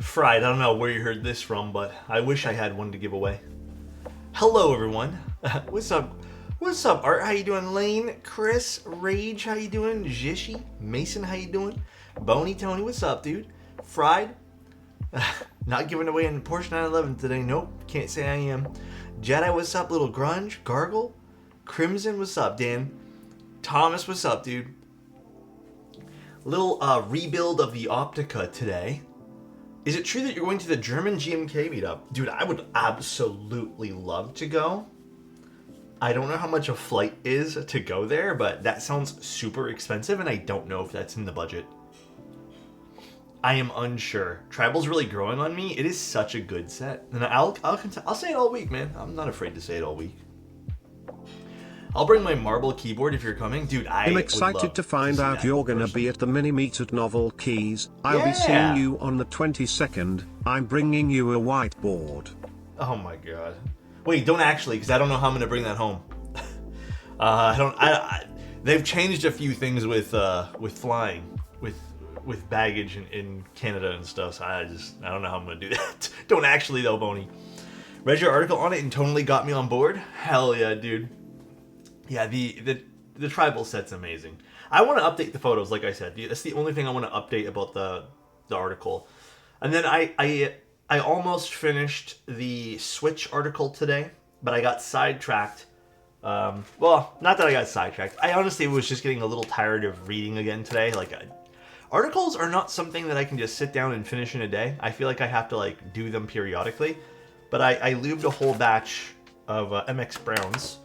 Fried, I don't know where you heard this from, but I wish I had one to give away. Hello, everyone. What's up? What's up, Art? How you doing? Lane, Chris, Rage, how you doing? Jishi, Mason, how you doing? Boney, Tony, what's up, dude? Fried, not giving away in Porsche 911 today. Nope, can't say I am. Jedi, what's up? Little Grunge, Gargle, Crimson, what's up, Dan? Thomas, what's up, dude? Little rebuild of the Optica today. Is it true that you're going to the German GMK meetup? Dude, I would absolutely love to go. I don't know how much a flight is to go there, but that sounds super expensive, and I don't know if that's in the budget. I am unsure. Tribal's really growing on me. It is such a good set. And I'll say it all week, man. I'm not afraid to say it all week. I'll bring my marble keyboard if you're coming. Dude, I'm excited to find out you're gonna be at the mini-meet at Novel Keys. I'll be seeing you on the 22nd. I'm bringing you a whiteboard. Oh my god. Wait, don't actually, because I don't know how I'm gonna bring that home. They've changed a few things with flying, with baggage in Canada and stuff, so I don't know how I'm gonna do that. Don't actually though, Boney. Read your article on it and totally got me on board. Hell yeah, dude. Yeah, the tribal set's amazing. I want to update the photos, like I said. That's the only thing I want to update about the article. And then I almost finished the Switch article today, but I got sidetracked. Well, not that I got sidetracked. I honestly was just getting a little tired of reading again today. Articles are not something that I can just sit down and finish in a day. I feel like I have to do them periodically. But I lubed a whole batch of MX Browns.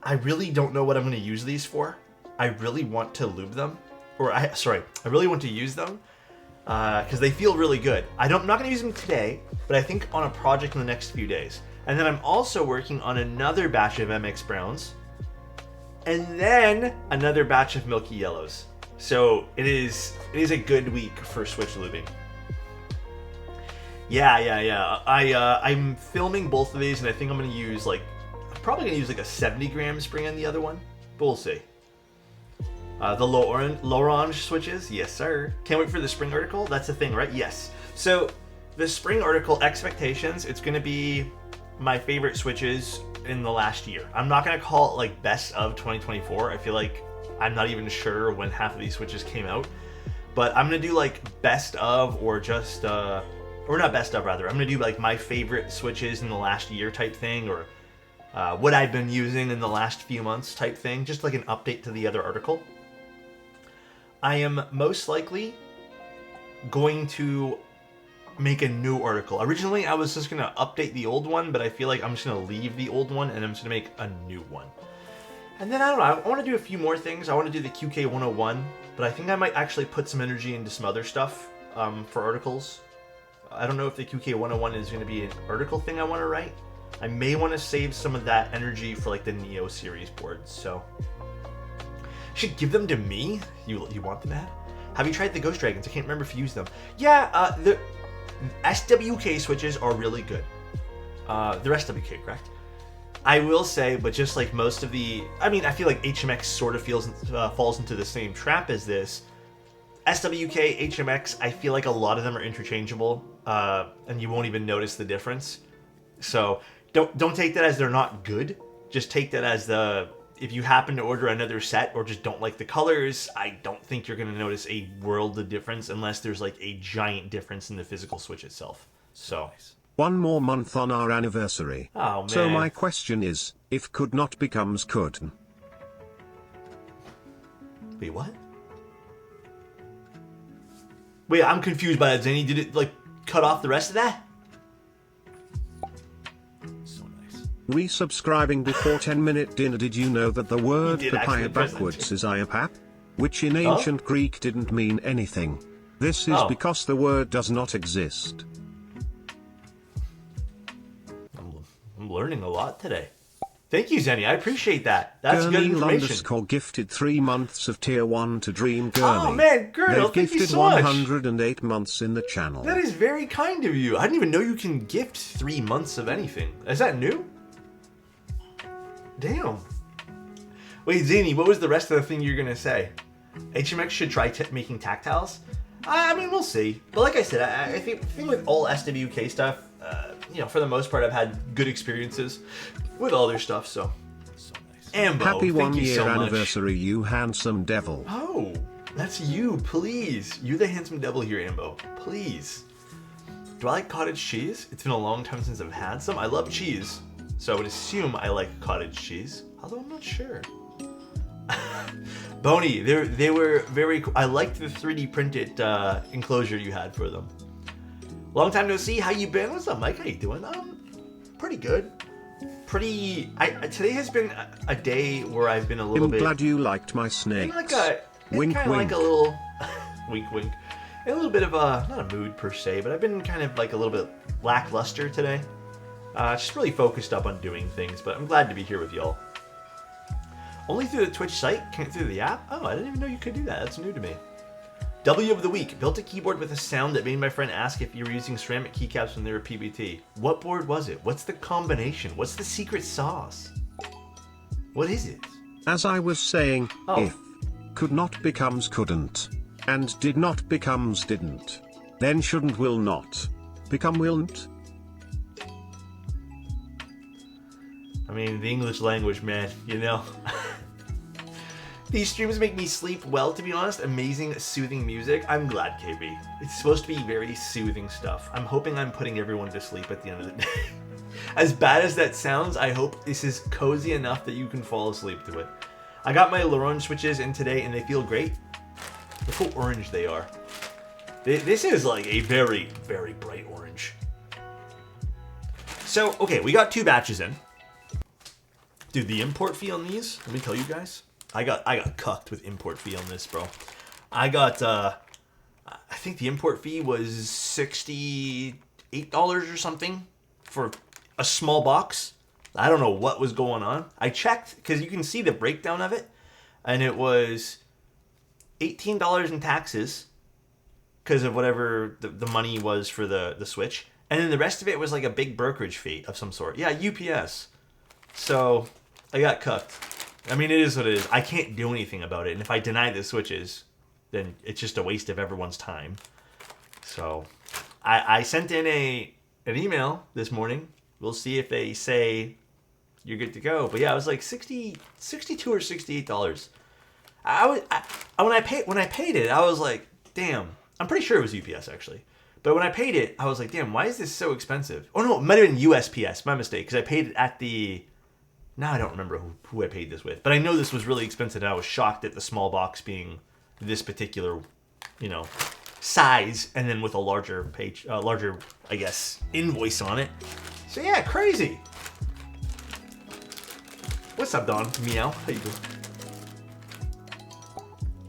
I really don't know what I'm going to use these for. I really want to lube them. I really want to use them because they feel really good. I'm not going to use them today, but I think on a project in the next few days. And then I'm also working on another batch of MX Browns and then another batch of Milky Yellows. So it is a good week for Switch lubing. Yeah. I'm filming both of these, and I think I'm going to use probably going to use a 70-gram spring on the other one, but we'll see. The L'Orange switches, yes sir. Can't wait for the spring article. That's the thing, right? Yes. So the spring article expectations, it's going to be my favorite switches in the last year. I'm not going to call it best of 2024. I feel like I'm not even sure when half of these switches came out, but I'm going to do best of or just or not best of rather. I'm going to do my favorite switches in the last year type thing, or what I've been using in the last few months type thing, just an update to the other article. I am most likely going to make a new article. Originally, I was just going to update the old one, but I feel like I'm just going to leave the old one and I'm just going to make a new one. And then, I don't know, I want to do a few more things. I want to do the QK 101, but I think I might actually put some energy into some other stuff for articles. I don't know if the QK 101 is going to be an article thing I want to write. I may want to save some of that energy for the Neo series boards, so should give them to me. You want them, Matt? Have you tried the Ghost Dragons? I can't remember if you used them. Yeah, the SWK switches are really good. They're SWK, correct? I will say, but just like most of the, I feel like HMX sort of falls into the same trap as this. SWK, HMX, I feel like a lot of them are interchangeable, and you won't even notice the difference. So don't take that as they're not good. Just take that as if you happen to order another set or just don't like the colors, I don't think you're going to notice a world of difference unless there's a giant difference in the physical switch itself. So one more month on our anniversary. Oh man. So my question is, if could not becomes could. Wait, what? Wait, I'm confused by that, Zenny. Did it cut off the rest of that? Resubscribing before 10-minute dinner. Did you know that the word papaya backwards is iapap? Which in ancient Greek didn't mean anything. This is because the word does not exist. I'm learning a lot today. Thank you, Zenny. I appreciate that. That's Gurney good information. _ gifted 3 months of tier 1 to Dream Gurney. Oh man, Gurney, they've gifted so much. 108 months in the channel. That is very kind of you. I didn't even know you can gift 3 months of anything. Is that new? Damn. Wait, Zany, what was the rest of the thing you're going to say? HMX should try making tactiles? I mean, we'll see. But like I said, I think with all SWK stuff, you know, for the most part, I've had good experiences with all their stuff. So nice. Ambo, happy thank you 1 year so anniversary, much. you handsome devil. Oh, that's you, please. You're the handsome devil here, Ambo. Please. Do I like cottage cheese? It's been a long time since I've had some. I love cheese, so I would assume I like cottage cheese, although I'm not sure. Boney, they were very cool. I liked the 3D printed enclosure you had for them. Long time no see. How you been? What's up, Mike? How you doing? Pretty good. Today has been a day where I've been a little bit. I'm glad you liked my snakes. Wink, wink. Like a little wink, wink. A little bit of not a mood per se, but I've been kind of like a little bit lackluster today. Just really focused up on doing things, but I'm glad to be here with y'all. Only through the Twitch site, can't through the app? Oh, I didn't even know you could do that. That's new to me. W of the week. Built a keyboard with a sound that made my friend ask if you were using ceramic keycaps when they were PBT. What board was it? What's the combination? What's the secret sauce? What is it? As I was saying, if could not becomes couldn't, and did not becomes didn't, then shouldn't will not, become willn't. I mean, the English language, man, you know. These streams make me sleep well, to be honest. Amazing, soothing music. I'm glad, KB. It's supposed to be very soothing stuff. I'm hoping I'm putting everyone to sleep at the end of the day. As bad as that sounds, I hope this is cozy enough that you can fall asleep to it. I got my L'Orange switches in today, and they feel great. Look how orange they are. This is like a very, very bright orange. So, okay, we got 2 batches in. Dude, the import fee on these, let me tell you guys, I got cucked with import fee on this, bro. I got, I think the import fee was $68 or something for a small box. I don't know what was going on. I checked, because you can see the breakdown of it, and it was $18 in taxes, because of whatever the money was for the Switch, and then the rest of it was like a big brokerage fee of some sort. Yeah, UPS. So, I got cucked. I mean, it is what it is. I can't do anything about it. And if I deny the Switches, then it's just a waste of everyone's time. So, I sent in an email this morning. We'll see if they say you're good to go. But yeah, it was like $62 or $68. When I paid it, I was like, damn. I'm pretty sure it was UPS actually. But when I paid it, I was like, damn, why is this so expensive? Oh no, it might have been USPS. My mistake, because I paid it at the. Now I don't remember who I paid this with, but I know this was really expensive, and I was shocked at the small box being this particular, size, and then with a larger page, I guess, invoice on it. So yeah, crazy. What's up, Don? Meow. How you doing?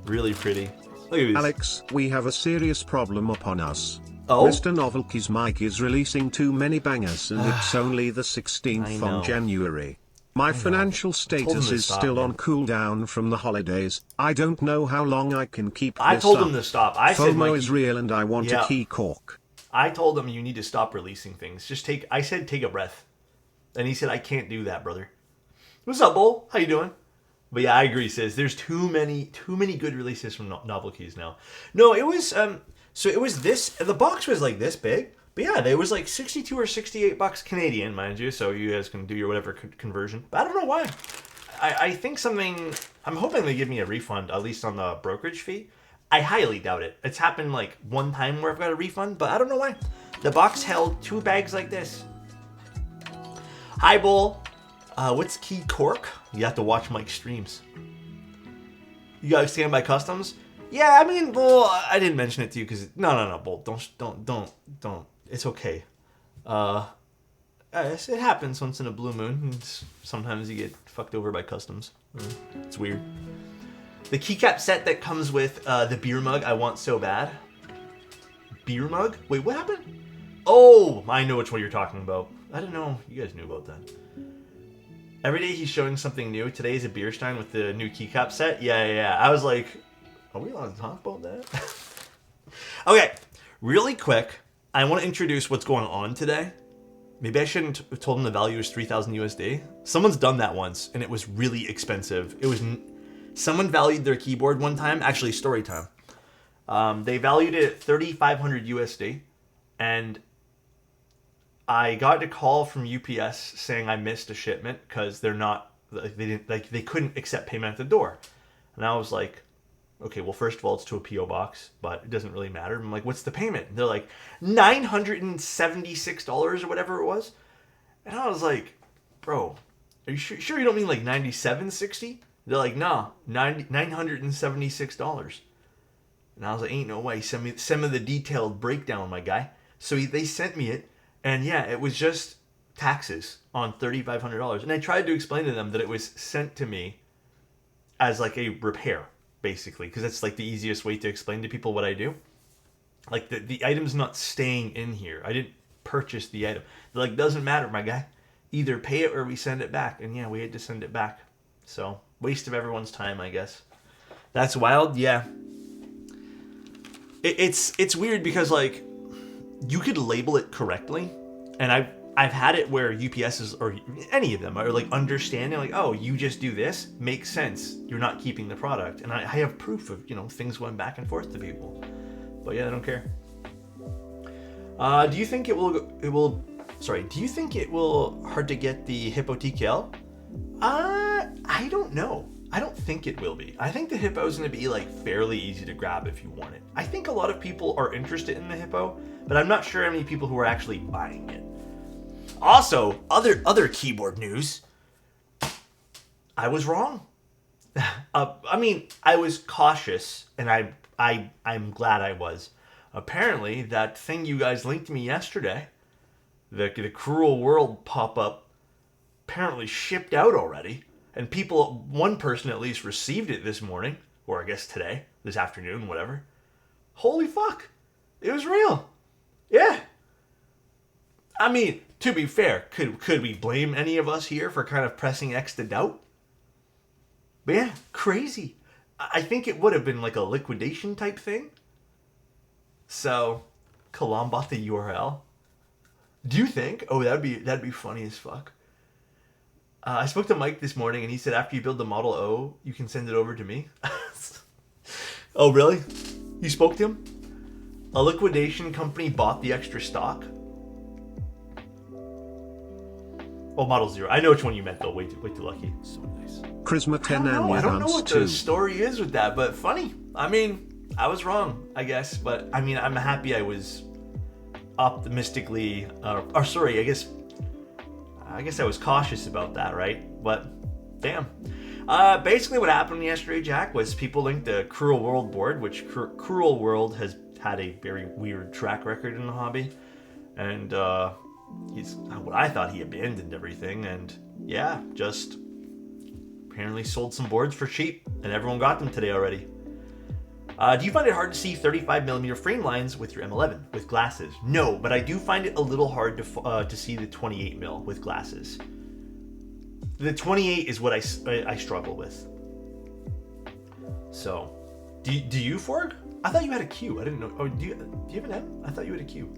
Really pretty. Look at this. Alex, we have a serious problem upon us. Oh? Mr. Novelty's mic is releasing too many bangers, and it's only the 16th on January. My financial status is still on cooldown from the holidays. I don't know how long I can keep this up. I told him to stop. I said, FOMO is real and I want a key cork. I told him you need to stop releasing things. I said take a breath. And he said, I can't do that, brother. What's up, Bull? How you doing? But yeah, I agree, sis. There's too many good releases from Novel Keys now. No, it was, so it was this, the box was like this big. But yeah, it was like 62 or 68 bucks Canadian, mind you, so you guys can do your whatever conversion. But I don't know why. I think I'm hoping they give me a refund, at least on the brokerage fee. I highly doubt it. It's happened like one time where I've got a refund, but I don't know why. The box held 2 bags like this. Hi, Bull. What's key cork? You have to watch Mike's streams. You guys stand by customs? Yeah, I mean, Bull, I didn't mention it to you because no, Bull, don't. It's okay. It happens once in a blue moon. Sometimes you get fucked over by customs. It's weird. The keycap set that comes with the beer mug I want so bad. Beer mug? Wait, what happened? Oh, I know which one you're talking about. I didn't know you guys knew about that. Every day he's showing something new. Today is a beer stein with the new keycap set. Yeah. I was like, are we allowed to talk about that? Okay, really quick. I want to introduce what's going on today. Maybe I shouldn't have told him the value is 3,000 USD. Someone's done that once, and it was really expensive. Someone valued their keyboard one time, actually story time, They valued it at 3,500 USD, and I got a call from UPS saying I missed a shipment because they're not they couldn't accept payment at the door, and I was like, okay, well, first of all, it's to a PO box, but it doesn't really matter. I'm like, what's the payment? And they're like $976 or whatever it was, and I was like, bro, are you sure you don't mean like $97.60? They're like, nah, $976. And I was like, ain't no way. Send me the detailed breakdown, my guy. So they sent me it, and yeah, it was just taxes on $3,500. And I tried to explain to them that it was sent to me as like a repair, basically, because that's like the easiest way to explain to people what I do. Like the item's not staying in here. I didn't purchase the item. They're like, doesn't matter, my guy. Either pay it or we send it back. And yeah, we had to send it back. So waste of everyone's time, I guess. That's wild, yeah. It's weird because like you could label it correctly, and I've had it where UPSs or any of them are like understanding, like, oh, you just do this, makes sense. You're not keeping the product, and I have proof of things going back and forth to people, but yeah, I don't care. Do you think it will? Sorry, do you think it will hard to get the Hippo TKL? I don't know. I don't think it will be. I think the Hippo is going to be like fairly easy to grab if you want it. I think a lot of people are interested in the Hippo, but I'm not sure how many people who are actually buying it. Also, other keyboard news. I was wrong. I mean, I was cautious, and I'm glad I was. Apparently, that thing you guys linked to me yesterday, the Cruel World pop-up, apparently shipped out already. And one person at least received it this morning, or I guess today, this afternoon, whatever. Holy fuck. It was real. Yeah. I mean, to be fair, could we blame any of us here for kind of pressing X to doubt? But yeah, crazy. I think it would have been like a liquidation type thing. So, Kalam bought the URL. Do you think? Oh, that'd be funny as fuck. I spoke to Mike this morning, and he said after you build the Model O, you can send it over to me. Oh, really? You spoke to him? A liquidation company bought the extra stock? Oh, Model Zero. I know which one you meant, though. Way too lucky. So nice. Charisma 10 I don't know what too. the story is with that, but funny. I mean, I was wrong, I guess. But, I mean, I'm happy I was optimistically... I guess I was cautious about that, right? But, damn. Basically what happened yesterday, Jack, was people linked the Cruel World board, which Cruel World has had a very weird track record in the hobby. And he's what I thought he abandoned everything, and yeah, just apparently sold some boards for cheap, and everyone got them today already. Do you find it hard to see 35mm frame lines with your M11 with glasses? No, but I do find it a little hard to see the 28mm with glasses. The 28 is what I struggle with. So, do you, Forg? I thought you had a Q. I didn't know. Oh, do you have an M? I thought you had a Q.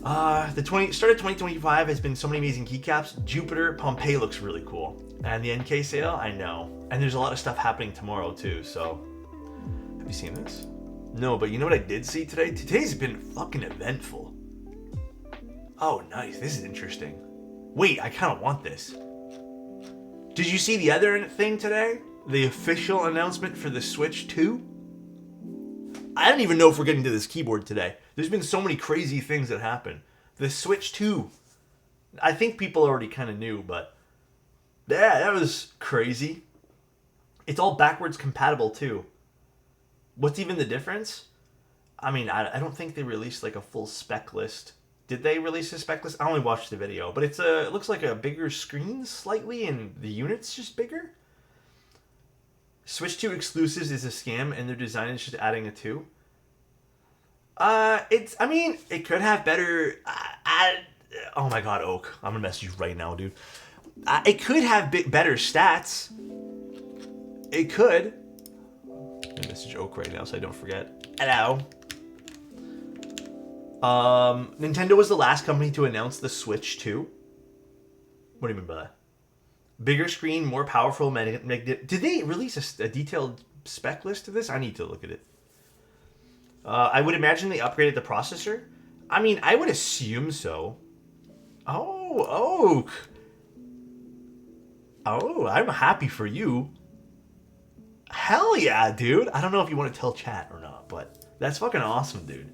The start of 2025 has been so many amazing keycaps. Jupiter Pompeii looks really cool, and the NK sale, I know. And there's a lot of stuff happening tomorrow too. So. Have you seen this? No, but you know what I did see today? Today's been fucking eventful. Oh, nice. This is interesting. Wait, I kind of want this. Did you see the other thing today? The official announcement for the Switch 2? I don't even know if we're getting to this keyboard today. There's been so many crazy things that happen. The Switch 2. I think people already kind of knew, but... yeah, that was crazy. It's all backwards compatible, too. What's even the difference? I mean, I don't think they released like a full spec list. Did they release a spec list? I only watched the video, but it looks like a bigger screen slightly, and the unit's just bigger. Switch 2 exclusives is a scam, and their design is just adding a 2. It could have better. Oh my god, Oak! I'm gonna message you right now, dude. It could have better stats. It could. I'm gonna message Oak right now so I don't forget. Hello. Nintendo was the last company to announce the Switch 2. What do you mean by that? Bigger screen, more powerful. Did they release a detailed spec list of this? I need to look at it. I would imagine they upgraded the processor. I mean, I would assume so. Oh, Oak. Oh, I'm happy for you. Hell yeah, dude. I don't know if you want to tell chat or not, but that's fucking awesome, dude.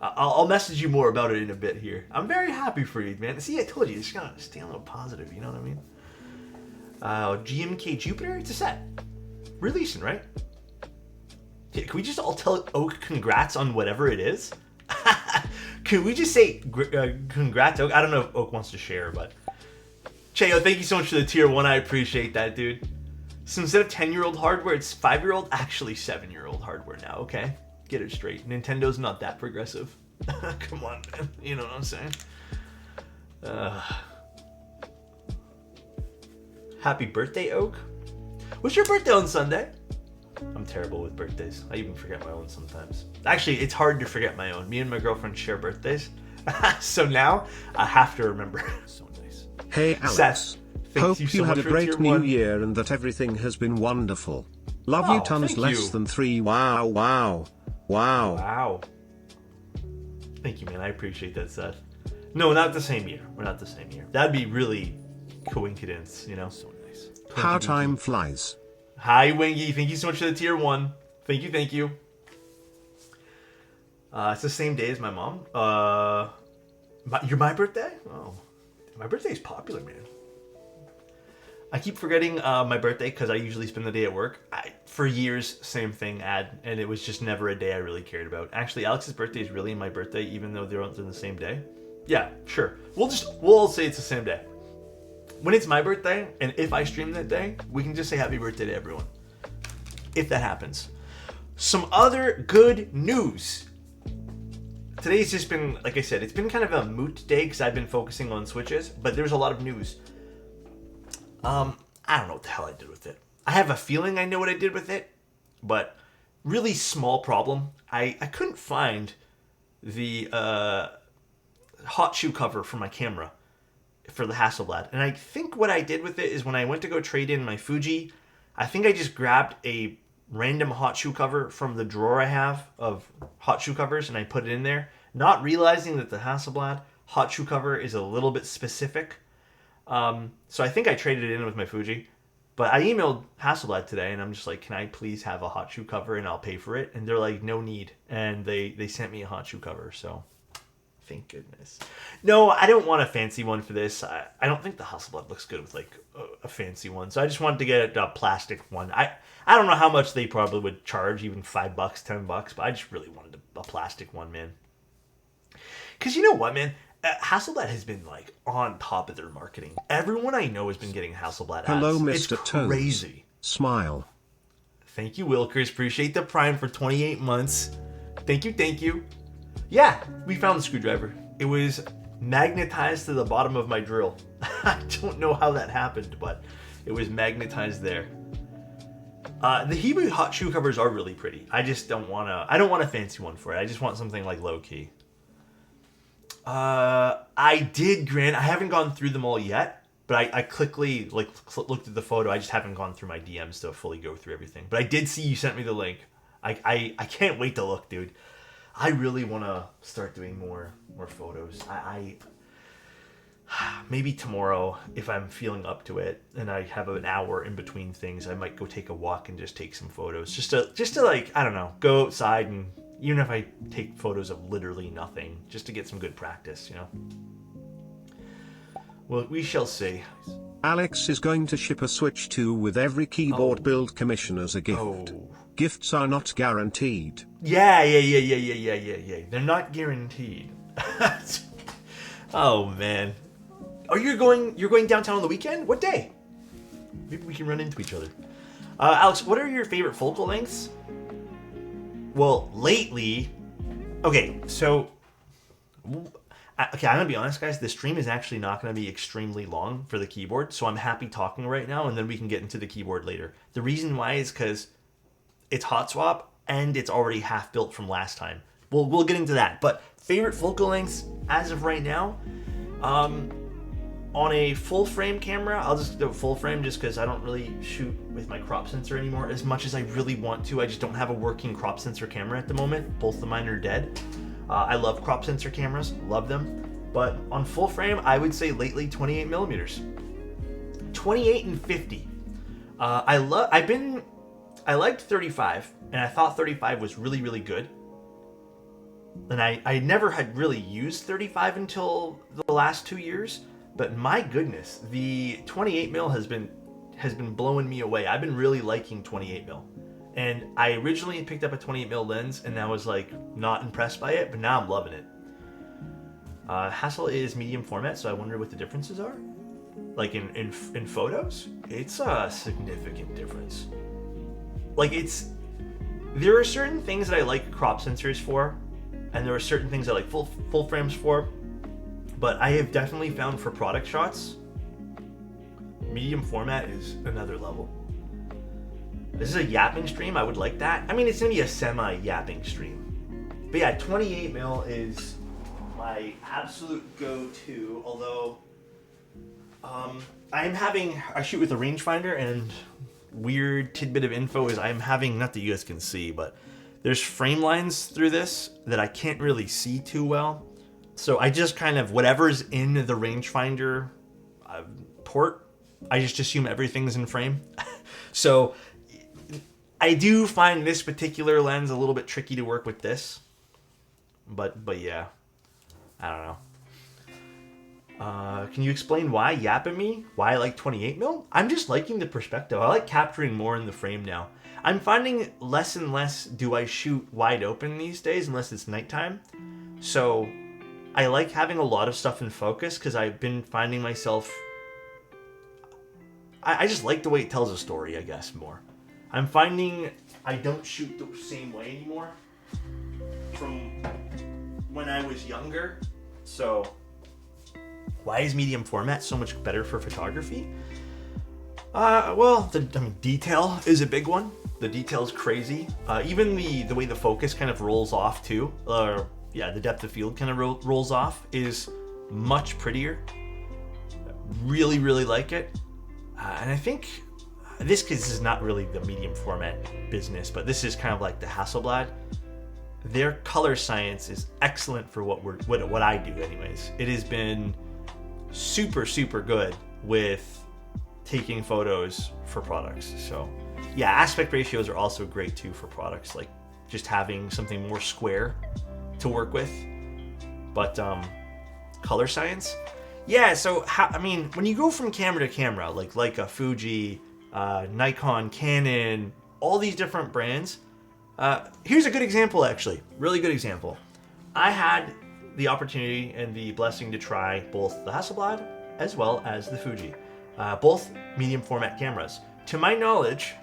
I'll message you more about it in a bit here. I'm very happy for you, man. See, I told you, just gotta stay a little positive, you know what I mean? GMK Jupiter, it's a set. Releasing, right? Yeah, can we just all tell Oak congrats on whatever it is? Can we just say congrats, Oak? I don't know if Oak wants to share, but... Cheo, thank you so much for the tier 1. I appreciate that, dude. So instead of 10-year-old hardware, it's 5-year-old, actually 7-year-old hardware now, okay? Get it straight. Nintendo's not that progressive. Come on, man. You know what I'm saying? Happy birthday, Oak. What's your birthday on Sunday? I'm terrible with birthdays. I even forget my own sometimes. Actually, it's hard to forget my own. Me and my girlfriend share birthdays. So now, I have to remember. So nice. Hey, Alex. Seth, hope you had a great new year and that everything has been wonderful. Love you tons less than 3. Wow, wow. Wow. Wow. Thank you, man. I appreciate that, Seth. No, not the same year. We're not the same year. That'd be really coincidence, you know? So nice. How time flies. Hi, Wingy. Thank you so much for the tier 1. Thank you, thank you. It's the same day as my mom. My birthday? Oh. My birthday is popular, man. I keep forgetting my birthday because I usually spend the day at work. For years, same thing, and it was just never a day I really cared about. Actually, Alex's birthday is really my birthday, even though they're on the same day. Yeah, sure. We'll all say it's the same day. When it's my birthday, and if I stream that day, we can just say happy birthday to everyone. If that happens. Some other good news. Today's just been, like I said, it's been kind of a moot day because I've been focusing on Switches, but there's a lot of news. I don't know what the hell I did with it. I have a feeling I know what I did with it, but really small problem. I couldn't find the hot shoe cover for my camera for the Hasselblad. And I think what I did with it is when I went to go trade in my Fuji, I think I just grabbed a random hot shoe cover from the drawer I have of hot shoe covers and I put it in there, not realizing that the Hasselblad hot shoe cover is a little bit specific. So I think I traded it in with my Fuji, but I emailed Hasselblad today and I'm just like, can I please have a hot shoe cover and I'll pay for it? And they're like, no need. And they sent me a hot shoe cover. So thank goodness. No, I don't want a fancy one for this. I don't think the Hasselblad looks good with like a fancy one. So I just wanted to get a plastic one. I don't know how much they probably would charge, even $5, $10, but I just really wanted a plastic one, man. Cause you know what, man? Hasselblad has been like on top of their marketing. Everyone I know has been getting Hasselblad ads. Hello, Mr. It's crazy. Tones. Smile. Thank you, Wilkers. Appreciate the Prime for 28 months. Thank you, thank you. Yeah, we found the screwdriver. It was magnetized to the bottom of my drill. I don't know how that happened, but it was magnetized there. The Hebrew hot shoe covers are really pretty. I just don't want a fancy one for it. I just want something like low key. I did, Grant. I haven't gone through them all yet, but I quickly looked at the photo. I just haven't gone through my DMs to fully go through everything. But I did see you sent me the link. I can't wait to look, dude. I really want to start doing more photos. I maybe tomorrow, if I'm feeling up to it, and I have an hour in between things, I might go take a walk and just take some photos. Just to like, I don't know, go outside and even if I take photos of literally nothing, just to get some good practice, you know? Well, we shall see. Alex is going to ship a Switch 2 with every keyboard build commission as a gift. Oh. Gifts are not guaranteed. Yeah. They're not guaranteed. Oh, man. Oh, you're going downtown on the weekend? What day? Maybe we can run into each other. Alex, what are your favorite focal lengths? Well, lately... Okay, so... Okay, I'm going to be honest, guys. The stream is actually not going to be extremely long for the keyboard, so I'm happy talking right now, and then we can get into the keyboard later. The reason why is because it's hot swap, and it's already half built from last time. We'll get into that. But favorite focal lengths, as of right now... On a full frame camera, I'll just do full frame just because I don't really shoot with my crop sensor anymore as much as I really want to. I just don't have a working crop sensor camera at the moment. Both of mine are dead. I love crop sensor cameras, love them. But on full frame, I would say lately 28 millimeters. 28 and 50. I liked 35, and I thought 35 was really, really good. And I never had really used 35 until the last 2 years. But my goodness, the 28 mil has been blowing me away. I've been really liking 28 mil. And I originally picked up a 28 mil lens and I was like not impressed by it, but now I'm loving it. Hasselblad is medium format, so I wonder what the differences are. Like in photos, it's a significant difference. Like there are certain things that I like crop sensors for, and there are certain things I like full frames for. But I have definitely found for product shots, medium format is another level. This is a yapping stream, I would like that. I mean, it's gonna be a semi-yapping stream. But yeah, 28 mil is my absolute go-to, although I shoot with a rangefinder, and weird tidbit of info is I'm having, not that you guys can see, but there's frame lines through this that I can't really see too well. So I just kind of, whatever's in the rangefinder port, I just assume everything's in frame. So I do find this particular lens a little bit tricky to work with this. But yeah, I don't know. Can you explain why Yap at me? Why I like 28 mil? I'm just liking the perspective. I like capturing more in the frame now. I'm finding less and less do I shoot wide open these days unless it's nighttime. So I like having a lot of stuff in focus because I've been finding myself... I just like the way it tells a story, I guess, more. I'm finding I don't shoot the same way anymore from when I was younger. So why is medium format so much better for photography? Well, detail is a big one. The detail's crazy. Even the way the focus kind of rolls off too. The depth of field kind of rolls off is much prettier. Really, really like it. And I think this is not really the medium format business, but this is kind of like the Hasselblad. Their color science is excellent for what I do anyways. It has been super, super good with taking photos for products. So yeah, aspect ratios are also great too for products, like just having something more square to work with. But color science, yeah. So when you go from camera to camera, like a Fuji, Nikon, Canon, all these different brands. Here's a good example, actually, really good example. I had the opportunity and the blessing to try both the Hasselblad as well as the Fuji, both medium format cameras. To my knowledge,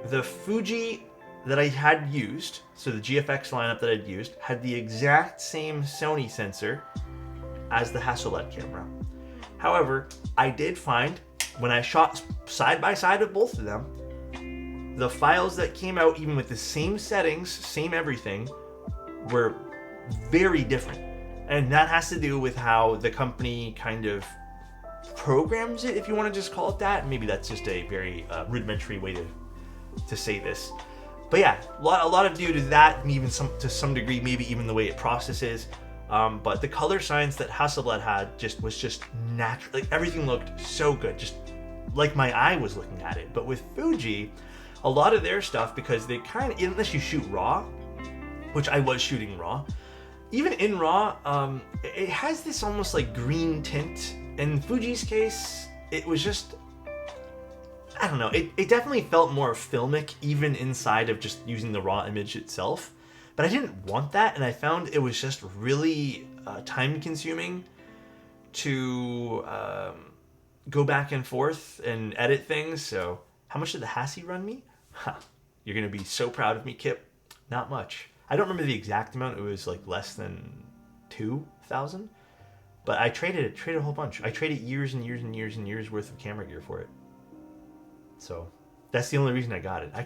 the Fuji that I had used, so the GFX lineup that I'd used, had the exact same Sony sensor as the Hasselblad camera. However, I did find when I shot side by side with both of them, the files that came out, even with the same settings, same everything, were very different. And that has to do with how the company kind of programs it, if you want to just call it that. Maybe that's just a very rudimentary way to say this. But yeah, a lot of due to that, and even to some degree, maybe even the way it processes. But the color science that Hasselblad had was just natural. Like everything looked so good, just like my eye was looking at it. But with Fuji, a lot of their stuff, because they kind of, unless you shoot RAW, which I was shooting RAW, even in RAW, it has this almost like green tint. In Fuji's case, it was just, I don't know, it definitely felt more filmic even inside of just using the RAW image itself. But I didn't want that, and I found it was just really time consuming to go back and forth and edit things. So how much did the Hassie run me? You're going to be so proud of me, Kip. Not much. I don't remember the exact amount. It was like less than 2,000. But I traded a whole bunch. I traded years and years and years and years worth of camera gear for it. So that's the only reason I got it. I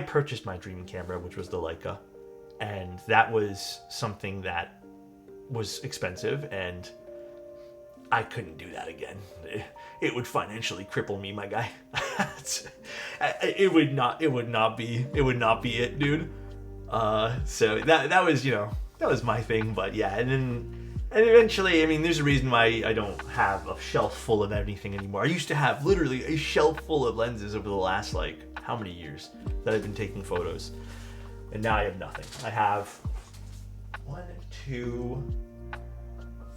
purchased my dream camera, which was the Leica, and that was something that was expensive, and I couldn't do that again. It would financially cripple me, my guy. It would not be it, dude. So that was, that was my thing. But yeah, and eventually, I mean, there's a reason why I don't have a shelf full of anything anymore. I used to have literally a shelf full of lenses over the last, like, how many years that I've been taking photos, and now I have nothing. I have 1, 2,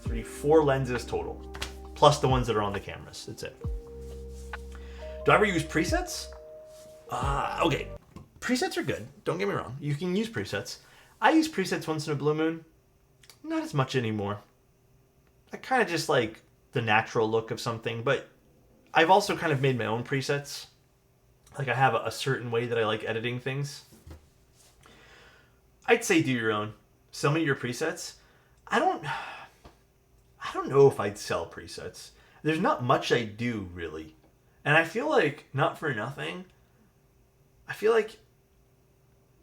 3, 4 lenses total, plus the ones that are on the cameras. That's it. Do I ever use presets? Okay, presets are good. Don't get me wrong. You can use presets. I use presets once in a blue moon. Not as much anymore. I kind of just like the natural look of something, but I've also kind of made my own presets. Like, I have a certain way that I like editing things. I'd say do your own. Some of your presets, I don't know if I'd sell presets. There's not much I do, really. And I feel like, not for nothing, I feel like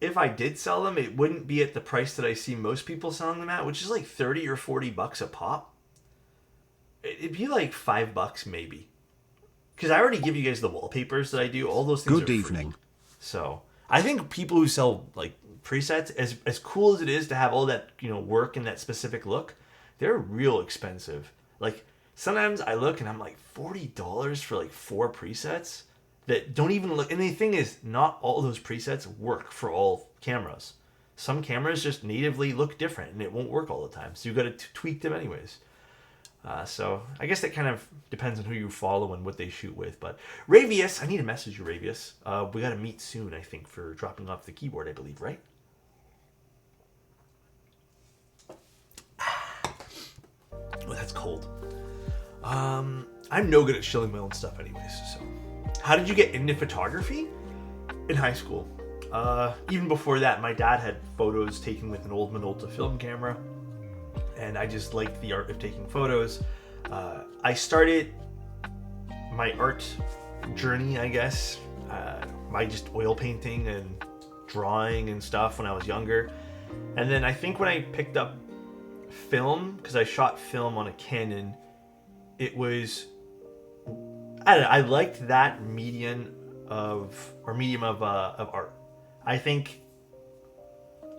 if I did sell them, it wouldn't be at the price that I see most people selling them at, which is like 30 or 40 bucks a pop. It'd be like $5 maybe. Because I already give you guys the wallpapers that I do. All those things are free. Good evening. So I think people who sell like presets, as cool as it is to have all that, work in that specific look, they're real expensive. Like, sometimes I look and I'm like, $40 for like 4 presets that don't even look. And the thing is, not all those presets work for all cameras. Some cameras just natively look different and it won't work all the time. So you got to tweak them anyways. So I guess that kind of depends on who you follow and what they shoot with. But Ravius, I need to message you, Ravius. We got to meet soon, I think, for dropping off the keyboard, I believe, right? Oh, that's cold. I'm no good at shilling my own stuff anyways. So how did you get into photography? In high school. Even before that, my dad had photos taken with an old Minolta film camera. And I just liked the art of taking photos. I started my art journey, I guess, by just oil painting and drawing and stuff when I was younger. And then I think when I picked up film, because I shot film on a Canon, it was, I don't know, I liked that medium of art. I think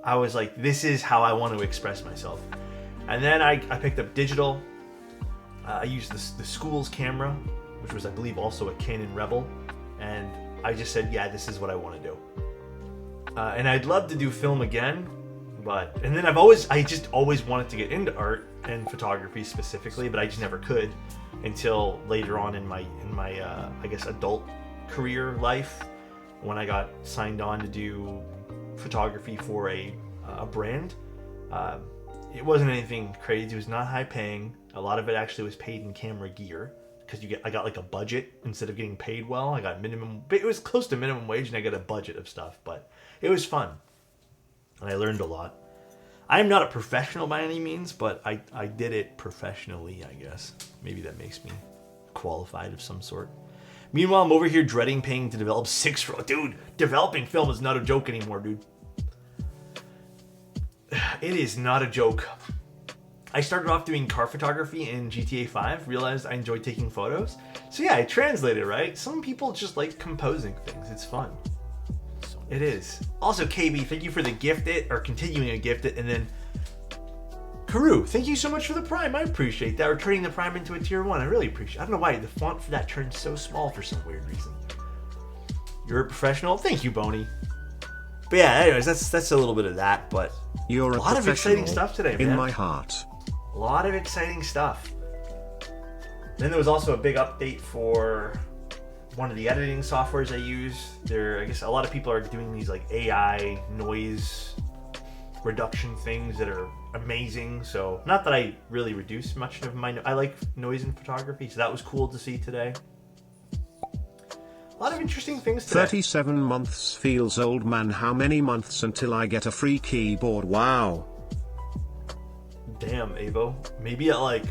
I was like, this is how I want to express myself. And then I picked up digital. I used the school's camera, which was, I believe, also a Canon Rebel. And I just said, yeah, this is what I want to do. And I'd love to do film again. And then I just always wanted to get into art and photography specifically, but I just never could until later on in my I guess, adult career life, when I got signed on to do photography for a brand. It wasn't anything crazy. It was not high paying. A lot of it actually was paid in camera gear because I got like a budget instead of getting paid well. I got minimum. It was close to minimum wage, and I got a budget of stuff. But it was fun, and I learned a lot. I am not a professional by any means, but I did it professionally, I guess. Maybe that makes me qualified of some sort. Meanwhile, I'm over here dreading paying to develop 6 roll. Dude, developing film is not a joke anymore, dude. It is not a joke. I started off doing car photography in GTA 5, realized I enjoyed taking photos. So yeah, I translated, right? Some people just like composing things. It's fun. It is. Also, KB, thank you for the gift it, or continuing to gift it, and then Karu, thank you so much for the Prime. I appreciate that. Or turning the Prime into a tier 1. I really appreciate it. I don't know why the font for that turned so small for some weird reason. You're a professional? Thank you, Boney. But yeah, anyways, that's a little bit of that, but you're a lot of exciting stuff today, man. In my heart. A lot of exciting stuff. Then there was also a big update for one of the editing softwares I use. I guess a lot of people are doing these like AI noise reduction things that are amazing. So not that I really reduce much of I like noise in photography, so that was cool to see today. A lot of interesting things today. 37 months feels old, man. How many months until I get a free keyboard? Wow. Damn, Avo. Maybe at like,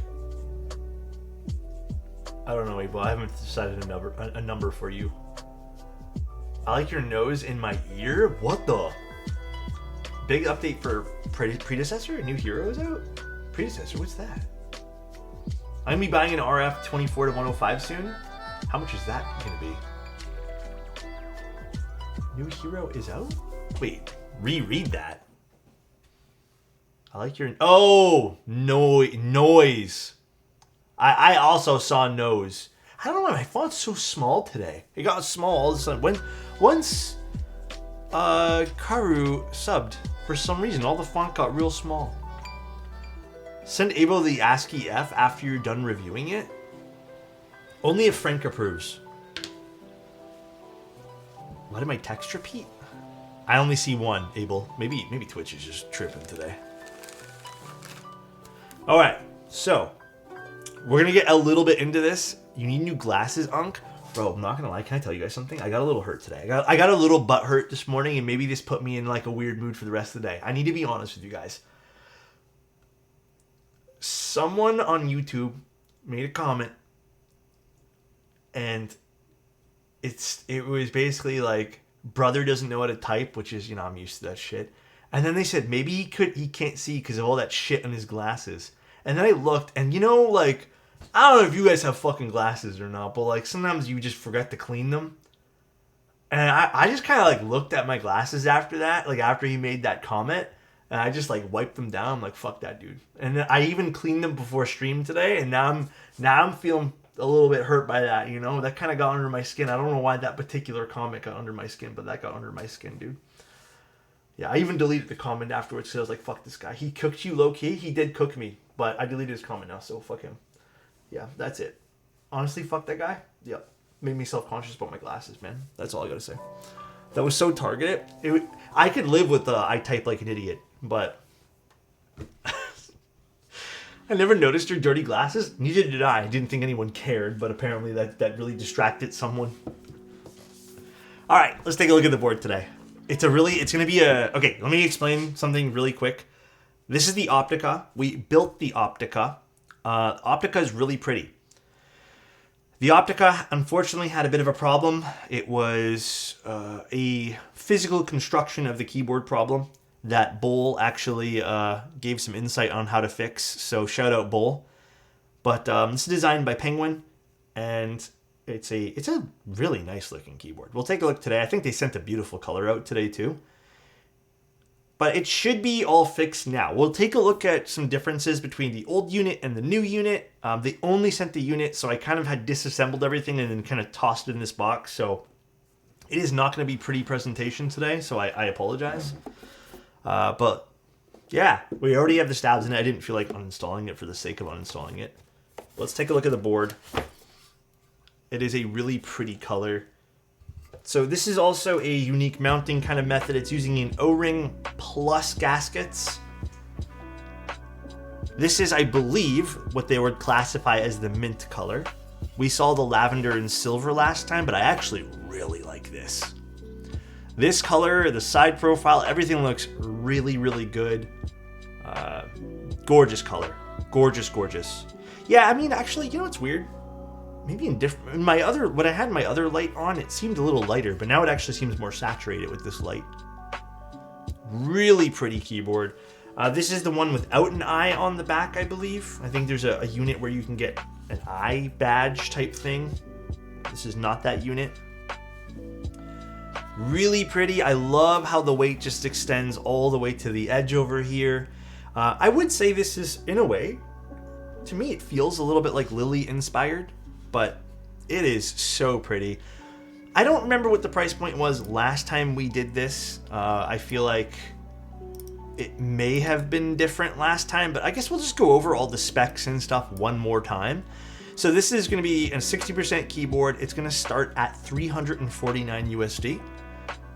I don't know, Avo. I haven't decided a number for you. I like your nose in my ear? What the? Big update for Predecessor? A new hero is out? Predecessor, what's that? I'm gonna be buying an RF 24 to 105 soon. How much is that gonna be? New hero is out? Wait, reread that. I like your... Oh! Noise. I also saw nose. I don't know why my font's so small today. It got small all of a sudden. Once Karu subbed, for some reason, all the font got real small. Send Abel the ASCII F after you're done reviewing it. Only if Frank approves. Why did my text repeat? I only see one, Abel. Maybe Twitch is just tripping today. Alright, so we're gonna get a little bit into this. You need new glasses, Unk. Bro, I'm not gonna lie, can I tell you guys something? I got a little hurt today. I got a little butt hurt this morning, and maybe this put me in like a weird mood for the rest of the day. I need to be honest with you guys. Someone on YouTube made a comment, and it was basically like, brother doesn't know how to type, which is, you know, I'm used to that shit. And then they said maybe he can't see because of all that shit on his glasses. And then I looked, and you know, like, I don't know if you guys have fucking glasses or not, but like sometimes you just forget to clean them. And I just kind of like looked at my glasses after that, like after he made that comment, and I just like wiped them down. I'm like, fuck that dude. And I even cleaned them before stream today, and now I'm feeling a little bit hurt by that, you know? That kind of got under my skin. I don't know why that particular comment got under my skin, but that got under my skin, dude. Yeah, I even deleted the comment afterwards because I was like, fuck this guy. He cooked you low-key. He did cook me, but I deleted his comment now, so fuck him. Yeah, that's it. Honestly, fuck that guy. Yep. Made me self-conscious about my glasses, man. That's all I gotta say. That was so targeted. I could live with I type like an idiot, but... I never noticed your dirty glasses. Neither did I. I didn't think anyone cared, but apparently that really distracted someone. All right, let's take a look at the board today. It's going to be a... Okay, let me explain something really quick. This is the Optica. We built the Optica. Optica is really pretty. The Optica, unfortunately, had a bit of a problem. It was a physical construction of the keyboard problem that Bull actually gave some insight on how to fix. So shout out Bull. But this is designed by Penguin, and it's a really nice looking keyboard. We'll take a look today. I think they sent a beautiful color out today too. But it should be all fixed now. We'll take a look at some differences between the old unit and the new unit. They only sent the unit, so I kind of had disassembled everything and then kind of tossed it in this box. So it is not going to be pretty presentation today, so I apologize. But yeah, we already have the stabs in it. I didn't feel like uninstalling it for the sake of uninstalling it. Let's take a look at the board. It is a really pretty color. So this is also a unique mounting kind of method. It's using an O-ring plus gaskets. This is, I believe, what they would classify as the mint color. We saw the lavender and silver last time, but I actually really like this. This color, the side profile, everything looks really, really good. Gorgeous color. Gorgeous, gorgeous. Yeah, I mean, actually, you know what's weird? Maybe in when I had my other light on, it seemed a little lighter, but now it actually seems more saturated with this light. Really pretty keyboard. This is the one without an eye on the back, I believe. I think there's a unit where you can get an eye badge type thing. This is not that unit. Really pretty. I love how the weight just extends all the way to the edge over here. I would say this is, in a way, to me it feels a little bit like Lily inspired, but it is so pretty. I don't remember what the price point was last time we did this. I feel like it may have been different last time, but I guess we'll just go over all the specs and stuff one more time. So this is going to be a 60% keyboard. It's going to start at $349 USD.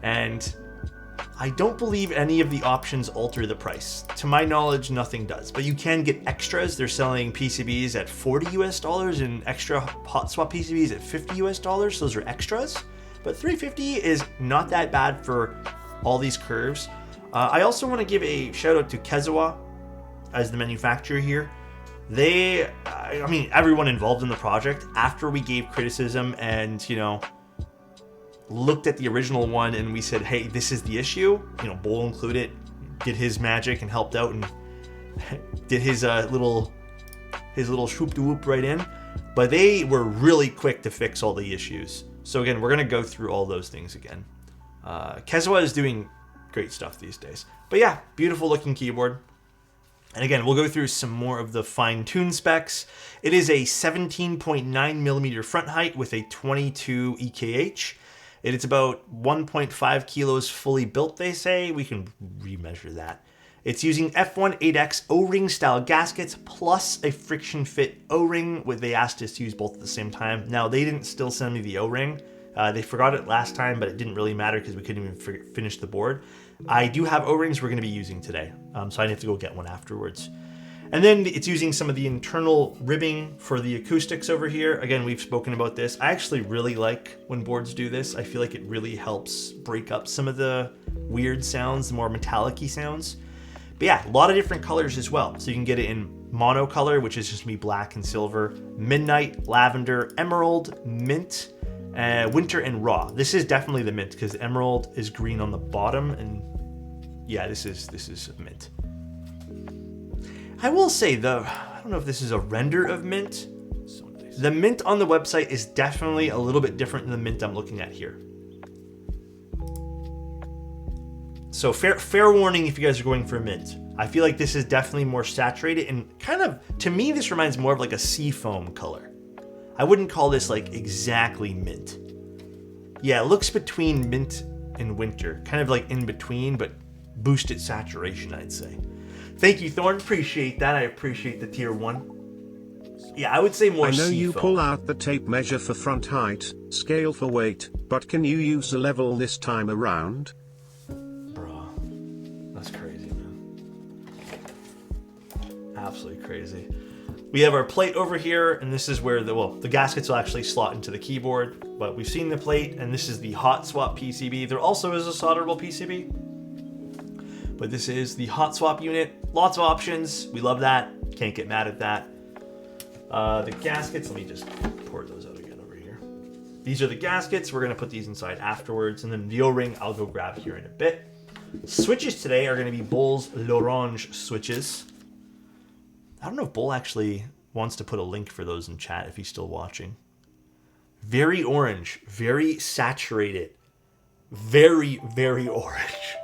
And I don't believe any of the options alter the price. To my knowledge, nothing does. But you can get extras. They're selling PCBs at $40 US and extra hot swap PCBs at $50 US. Those are extras. But $350 is not that bad for all these curves. I also want to give a shout out to Kezawa as the manufacturer here. I mean, everyone involved in the project, after we gave criticism and, you know, looked at the original one and we said, hey, this is the issue, you know, Bull included, did his magic and helped out and did his little his little swoop-de-whoop right in. But they were really quick to fix all the issues. So again, we're going to go through all those things again. Kezwa is doing great stuff these days. But yeah, beautiful looking keyboard. And again, we'll go through some more of the fine-tuned specs. It is a 17.9 millimeter front height with a 22 EKH. It is about 1.5 kilos fully built, they say. We can remeasure that. It's using F1 8X O-ring style gaskets plus a friction fit O-ring. They asked us to use both at the same time. Now, they didn't still send me the O-ring. They forgot it last time, but it didn't really matter because we couldn't even finish the board. I do have O-rings we're going to be using today, so I have to go get one afterwards. And then it's using some of the internal ribbing for the acoustics over here. Again, we've spoken about this. I actually really like when boards do this. I feel like it really helps break up some of the weird sounds, the more metallic-y sounds. But yeah, a lot of different colors as well. So you can get it in mono color, which is just me black and silver, midnight, lavender, emerald, mint, winter, and raw. This is definitely the mint because emerald is green on the bottom, and yeah, this is mint. I will say though, I don't know if this is a render of mint. So nice. The mint on the website is definitely a little bit different than the mint I'm looking at here. So fair warning if you guys are going for mint. I feel like this is definitely more saturated and kind of, to me, this reminds more of like a seafoam color. I wouldn't call this like exactly mint. Yeah, it looks between mint and winter, kind of like in between, but boosted saturation, I'd say. Thank you, Thorn. Appreciate that. I appreciate the tier 1. Yeah, I would say more seafoam. I know you pull out the tape measure for front height, scale for weight, but can you use a level this time around? That's crazy, man. Absolutely crazy. We have our plate over here, and this is where the gaskets will actually slot into the keyboard, but we've seen the plate, and this is the hot swap PCB. There also is a solderable PCB, but this is the hot swap unit. Lots of options. We love that. Can't get mad at that. The gaskets, let me just pour those out again over here. These are the gaskets. We're going to put these inside afterwards, and then the O-ring I'll go grab here in a bit. Switches today are going to be Bull's L'Orange switches. I don't know if Bull actually wants to put a link for those in chat if he's still watching. Very orange, very saturated, very, very orange.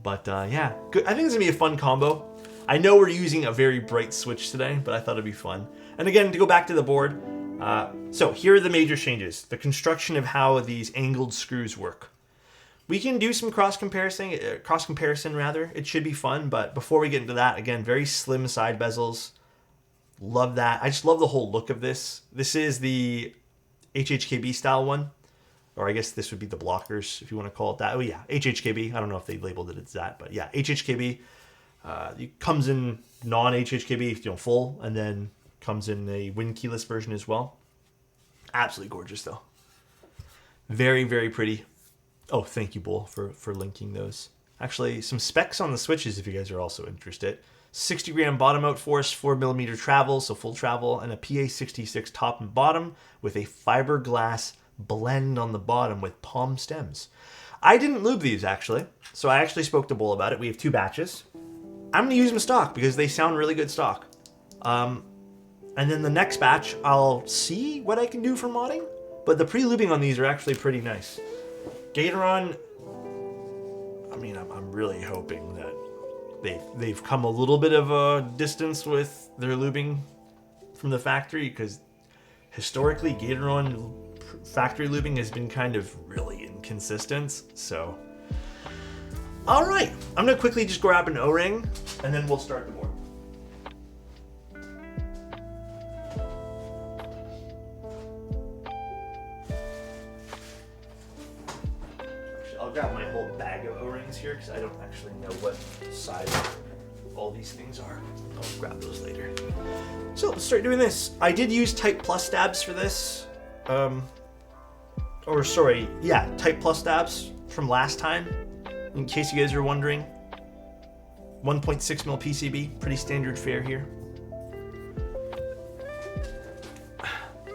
But yeah, good. I think it's going to be a fun combo. I know we're using a very bright switch today, but I thought it'd be fun. And again, to go back to the board, so here are the major changes. The construction of how these angled screws work. We can do some cross comparison. It should be fun, but before we get into that, again, very slim side bezels. Love that. I just love the whole look of this. This is the HHKB style one, or I guess this would be the blockers if you want to call it that. Oh yeah, HHKB. I don't know if they labeled it as that, but yeah, HHKB. It comes in non-HHKB, full, and then comes in a wind keyless version as well. Absolutely gorgeous though. Very, very pretty. Oh, thank you, Bull, for linking those. Actually, some specs on the switches if you guys are also interested. 60 gram bottom out force, 4mm travel, so full travel, and a PA66 top and bottom with a fiberglass blend on the bottom with palm stems. I didn't lube these actually, so I actually spoke to Bull about it. We have 2 batches. I'm going to use them stock because they sound really good stock. And then the next batch, I'll see what I can do for modding, but the pre-lubing on these are actually pretty nice. Gateron, I mean, I'm really hoping that they've come a little bit of a distance with their lubing from the factory, because historically Gateron factory lubing has been kind of really inconsistent. So, all right, I'm gonna quickly just grab an O-ring and then we'll start the board. I'll grab my whole bag of O-rings here because I don't actually know what size all these things are. I'll grab those later. So let's start doing this. I did use Type Plus stabs for this. Type Plus stabs from last time, in case you guys are wondering. 1.6mm PCB, pretty standard fare here.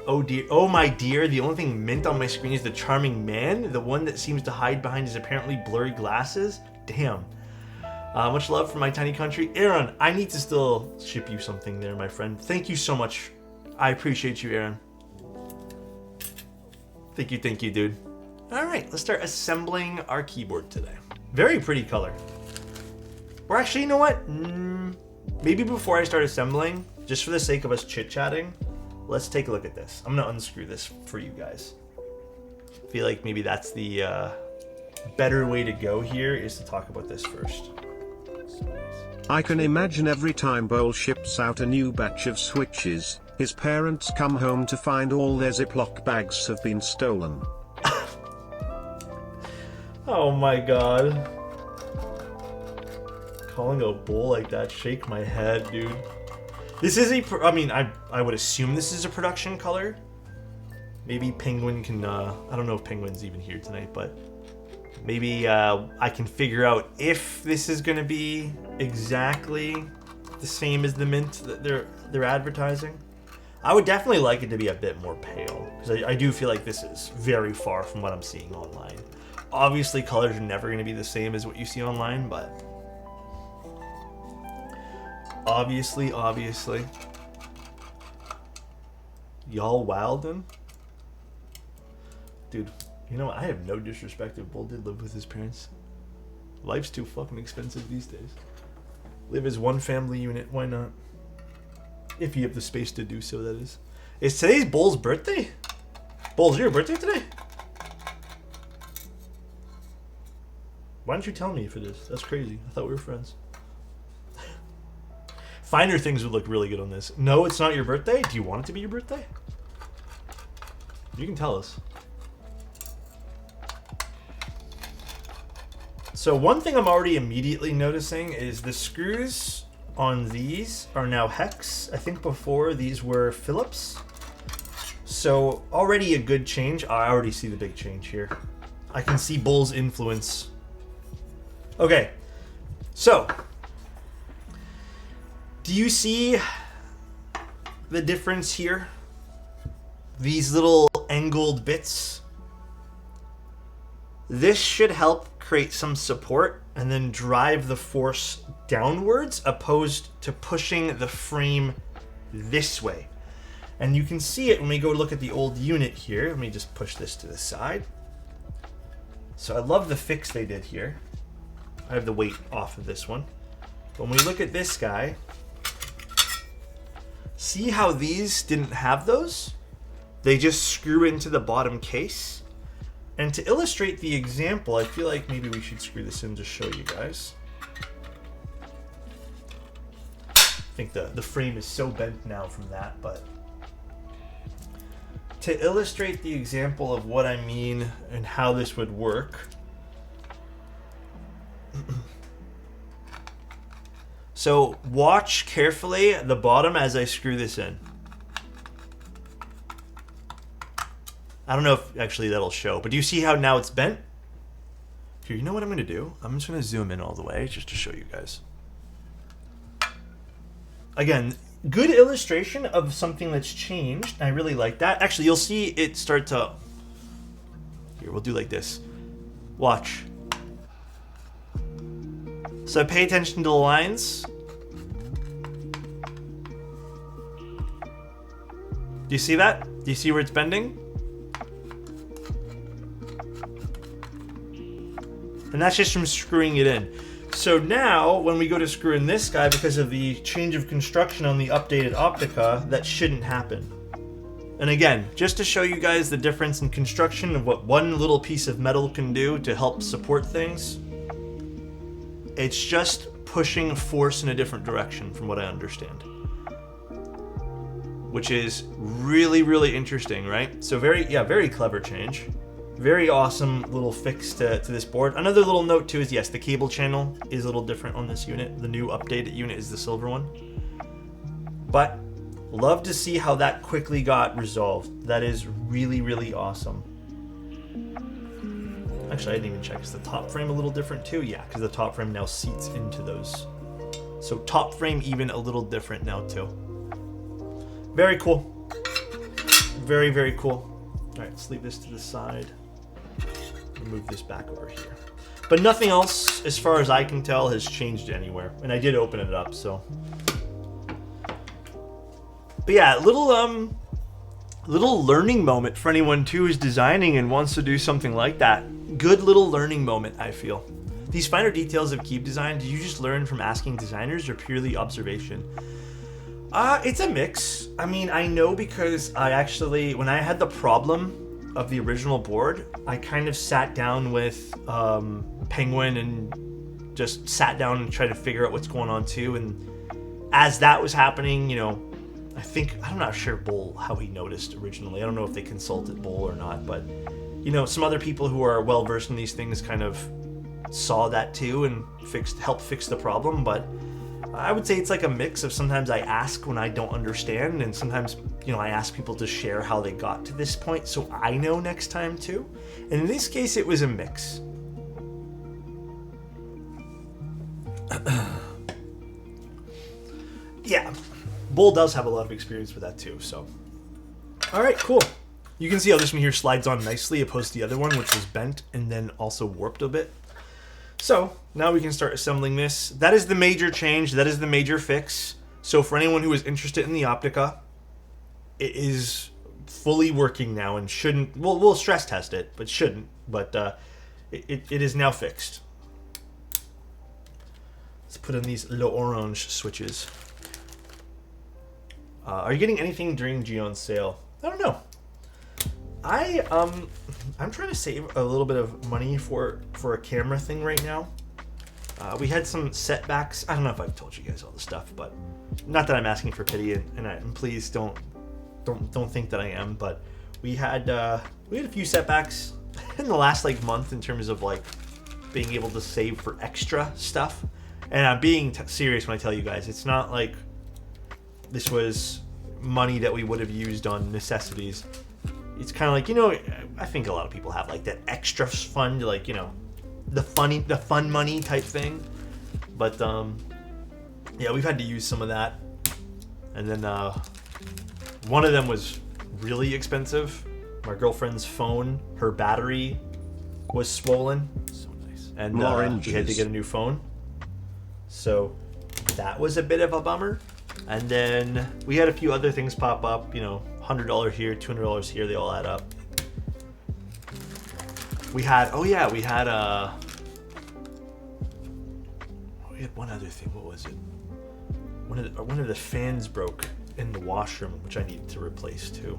Oh dear, oh my dear, the only thing mint on my screen is the charming man. The one that seems to hide behind his apparently blurry glasses. Damn. Much love from my tiny country. Aaron, I need to still ship you something there, my friend. Thank you so much. I appreciate you, Aaron. Thank you, dude. All right, let's start assembling our keyboard today. Very pretty color. Or actually, you know what? Maybe before I start assembling, just for the sake of us chit-chatting, let's take a look at this. I'm gonna unscrew this for you guys. I feel like maybe that's the better way to go here, is to talk about this first. I can imagine every time Bowl ships out a new batch of switches, his parents come home to find all their Ziploc bags have been stolen. Oh my god. Calling a bowl like that, shake my head, dude. This is I would assume this is a production color. Maybe Penguin can, I don't know if Penguin's even here tonight, but maybe I can figure out if this is going to be exactly the same as the mint that they're advertising. I would definitely like it to be a bit more pale, because I do feel like this is very far from what I'm seeing online. Obviously, colors are never going to be the same as what you see online, but obviously, y'all wildin'? Dude, you know what? I have no disrespect if Bull did live with his parents. Life's too fucking expensive these days. Live as one family unit, why not? If you have the space to do so, that is. Is today's Bull's birthday? Bull, is your birthday today? Why didn't you tell me for this? That's crazy. I thought we were friends. Finer things would look really good on this. No, it's not your birthday? Do you want it to be your birthday? You can tell us. So one thing I'm already immediately noticing is the screws on these are now hex. I think before these were Phillips. So already a good change. I already see the big change here. I can see Bull's influence. Okay, so do you see the difference here? These little angled bits. This should help create some support and then drive the force downwards, opposed to pushing the frame this way. And you can see it when we go look at the old unit here. Let me just push this to the side. So I love the fix they did here. I have the weight off of this one. When we look at this guy, see how these didn't have those? They just screw into the bottom case. And to illustrate the example, I feel like maybe we should screw this in to show you guys. I think the frame is so bent now from that, but to illustrate the example of what I mean and how this would work, so watch carefully the bottom as I screw this in. I don't know if actually that'll show, but do you see how now it's bent? Here, you know what I'm gonna do? I'm just gonna zoom in all the way just to show you guys. Again, good illustration of something that's changed. I really like that. Actually, you'll see it start to... Here, we'll do like this. Watch. So pay attention to the lines. Do you see that? Do you see where it's bending? And that's just from screwing it in. So now, when we go to screw in this guy, because of the change of construction on the updated Optica, that shouldn't happen. And again, just to show you guys the difference in construction of what one little piece of metal can do to help support things, it's just pushing force in a different direction from what I understand. Which is really, really interesting, right? So very clever change. Very awesome little fix to this board. Another little note too is, yes, the cable channel is a little different on this unit. The new updated unit is the silver one. But love to see how that quickly got resolved. That is really, really awesome. Actually, I didn't even check. Is the top frame a little different too? Yeah, because the top frame now seats into those. So top frame even a little different now too. Very cool. Very, very cool. All right, let's leave this to the side. Move this back over here. But nothing else, as far as I can tell, has changed anywhere. And I did open it up, so. But yeah, little learning moment for anyone too who's designing and wants to do something like that. Good little learning moment, I feel. These finer details of cube design, do you just learn from asking designers or purely observation? It's a mix. I mean, I know because I actually, when I had the problem of the original board, I kind of sat down with Penguin and just sat down and tried to figure out what's going on too. And as that was happening, you know, I'm not sure Bull how he noticed originally. I don't know if they consulted Bull or not, but you know, some other people who are well versed in these things kind of saw that too and helped fix the problem. But I would say it's like a mix of sometimes I ask when I don't understand, and sometimes, you know, I ask people to share how they got to this point so I know next time too. And in this case, it was a mix. Yeah, Bull does have a lot of experience with that too, so. All right, cool. You can see how this one here slides on nicely opposed to the other one, which was bent and then also warped a bit. So now we can start assembling this. That is the major change. That is the major fix. So for anyone who is interested in the Optica, it is fully working now and shouldn't, we'll stress test it, but shouldn't, but it is now fixed. Let's put in these L'Orange switches. Are you getting anything during Geon's sale? I don't know. I'm trying to save a little bit of money for a camera thing right now. We had some setbacks. I don't know if I've told you guys all the stuff, but not that I'm asking for pity, and please don't think that I am. But we had a few setbacks in the last like month in terms of like being able to save for extra stuff. And I'm being serious when I tell you guys, it's not like this was money that we would have used on necessities. It's kind of like, you know, I think a lot of people have like that extra fund, like, you know, the fun money type thing. But yeah, we've had to use some of that. And then one of them was really expensive. My girlfriend's phone, her battery was swollen. So nice. And we had to get a new phone. So that was a bit of a bummer. And then we had a few other things pop up, you know, $100 here, $200 here, they all add up. We had one other thing. What was it? One of the fans broke in the washroom, which I needed to replace too.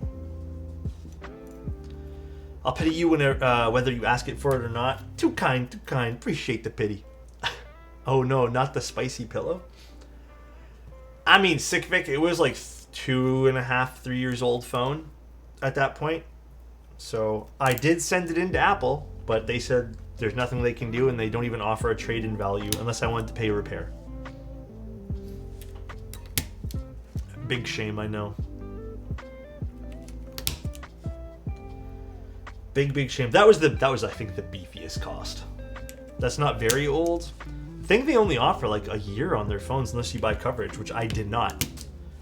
I'll pity you whether you ask it for it or not. Too kind, too kind. Appreciate the pity. Oh no, not the spicy pillow. I mean, Sick Vic, it was like 2.5, 3 years old phone at that point. So I did send it into Apple, but they said there's nothing they can do and they don't even offer a trade-in value unless I wanted to pay repair. Big shame, I know. Big shame. That was I think the beefiest cost. That's not very old. I think they only offer like a year on their phones unless you buy coverage, which I did not.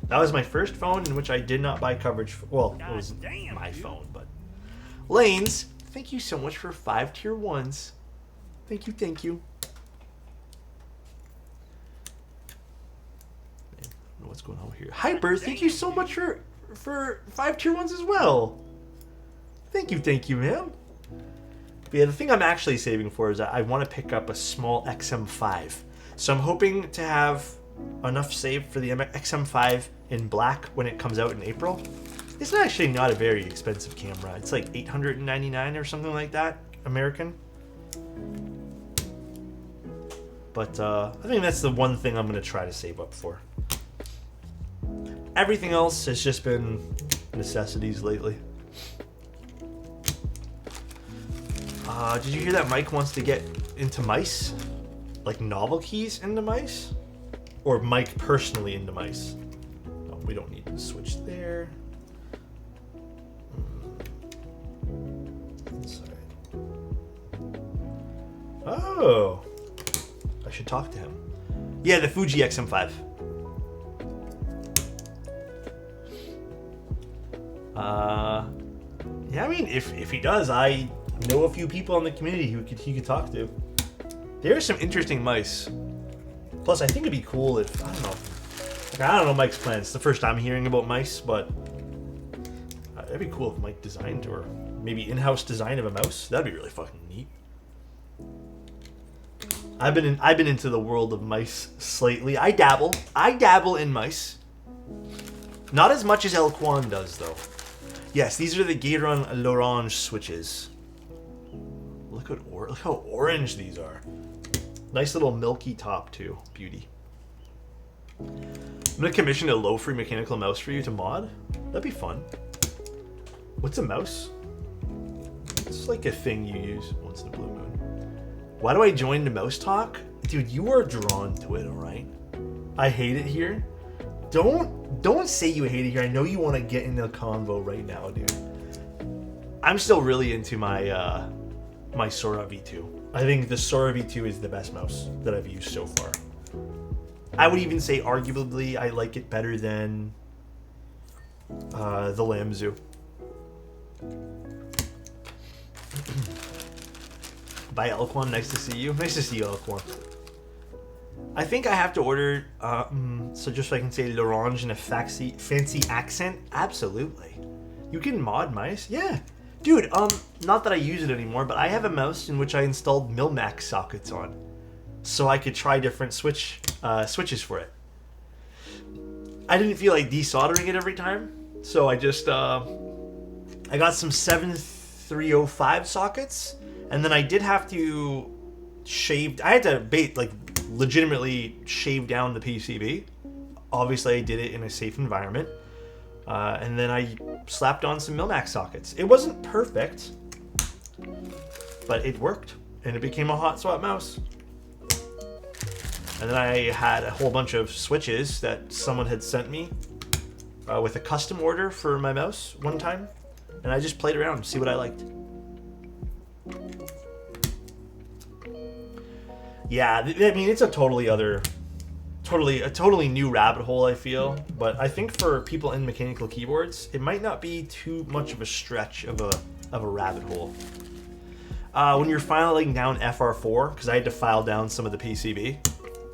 That was my first phone in which I did not buy coverage. Well, it was my phone, but Lanes, thank you so much for 5 tier 1s. Thank you. Man, I don't know what's going on here. Hyper, thank you so much for 5 tier 1s as well. Thank you, man. But yeah, the thing I'm actually saving for is that I want to pick up a small XM5. So I'm hoping to have enough saved for the XM5 in black when it comes out in April. It's actually not a very expensive camera. It's like $899 or something like that, American. But I think that's the one thing I'm going to try to save up for. Everything else has just been necessities lately. Did you hear that Mike wants to get into mice? Like novel keys into mice? Or Mike personally into mice? No, we don't need to switch there. Inside. Oh! I should talk to him. Yeah, the Fuji XM5. Yeah, I mean, if he does, I know a few people in the community who he could talk to. There's some interesting mice. Plus, I think it'd be cool if, I don't know. Like, I don't know Mike's plans. It's the first time hearing about mice, but it'd be cool if Mike designed, or maybe in-house design of a mouse. That'd be really fucking neat. I've been into the world of mice slightly. I dabble in mice. Not as much as El Quan does, though. Yes, these are the Gateron L'Orange switches. Look how orange these are. Nice little milky top too. Beauty. I'm gonna commission a low-free mechanical mouse for you to mod. That'd be fun. What's a mouse? It's like a thing you use once in a blue moon. Why do I join the mouse talk? Dude, you are drawn to it, alright? I hate it here. Don't say you hate it here. I know you want to get into a convo right now, dude. I'm still really into my my Sora V2. I think the Sora V2 is the best mouse that I've used so far. I would even say arguably I like it better than the Lamzu. Bye, Alquan. Nice to see you. Nice to see you, Alquan. I think I have to order, so just so I can say L'Orange in a fancy accent. Absolutely. You can mod mice? Yeah. Dude, not that I use it anymore, but I have a mouse in which I installed Milmax sockets on, so I could try different switches for it. I didn't feel like desoldering it every time, so I just, I got some 7305 sockets, and then I did have to I had to legitimately shave down the PCB. Obviously, I did it in a safe environment. And then I slapped on some Milmax sockets. It wasn't perfect, but it worked, and it became a hot swap mouse. And then I had a whole bunch of switches that someone had sent me with a custom order for my mouse one time, and I just played around to see what I liked. Yeah, I mean, it's a totally new rabbit hole, I feel. But I think for people in mechanical keyboards, it might not be too much of a stretch of a rabbit hole. When you're filing down FR4, because I had to file down some of the PCB,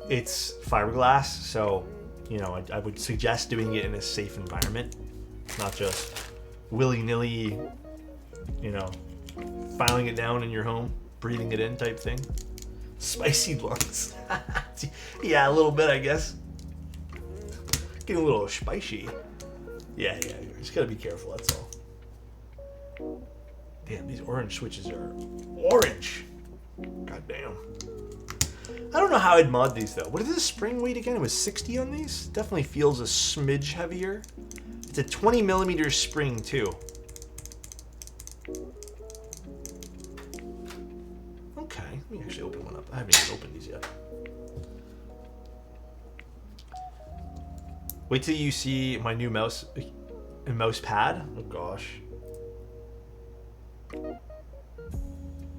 it's fiberglass, so you know I would suggest doing it in a safe environment, not just willy-nilly, you know, filing it down in your home, breathing it in type thing. Spicy lungs. Yeah, a little bit, I guess. Getting a little spicy. Yeah, you just gotta be careful, that's all. Damn, these orange switches are orange. God damn. I don't know how I'd mod these, though. What is the spring weight again? It was 60 on these? Definitely feels a smidge heavier. It's a 20mm spring, too. Okay, let me actually open one up. I haven't even opened these yet. Wait till you see my new mouse pad. Oh gosh.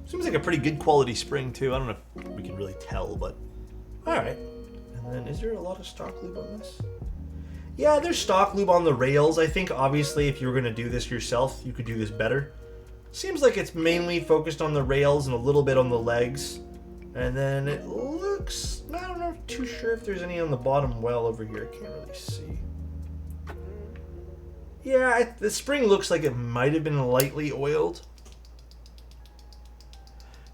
Seems like a pretty good quality spring too. I don't know if we can really tell, but alright. And then is there a lot of stock lube on this? Yeah, there's stock lube on the rails. I think obviously if you were gonna do this yourself, you could do this better. Seems like it's mainly focused on the rails and a little bit on the legs. And then it looks, I don't know, too sure if there's any on the bottom well over here. I can't really see. Yeah, the spring looks like it might have been lightly oiled.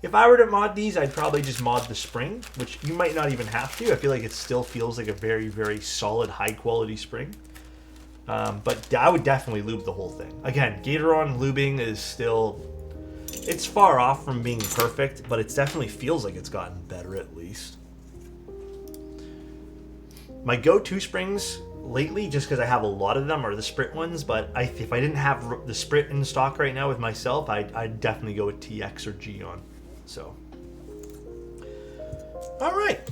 If I were to mod these, I'd probably just mod the spring, which you might not even have to. I feel like it still feels like a very, very solid, high-quality spring. But I would definitely lube the whole thing. Again, Gateron lubing is still... It's far off from being perfect, but it definitely feels like it's gotten better at least. My go-to springs lately, just because I have a lot of them, are the Sprit ones, but if I didn't have the Sprit in stock right now with myself, I'd definitely go with TX or Geon. So, alright.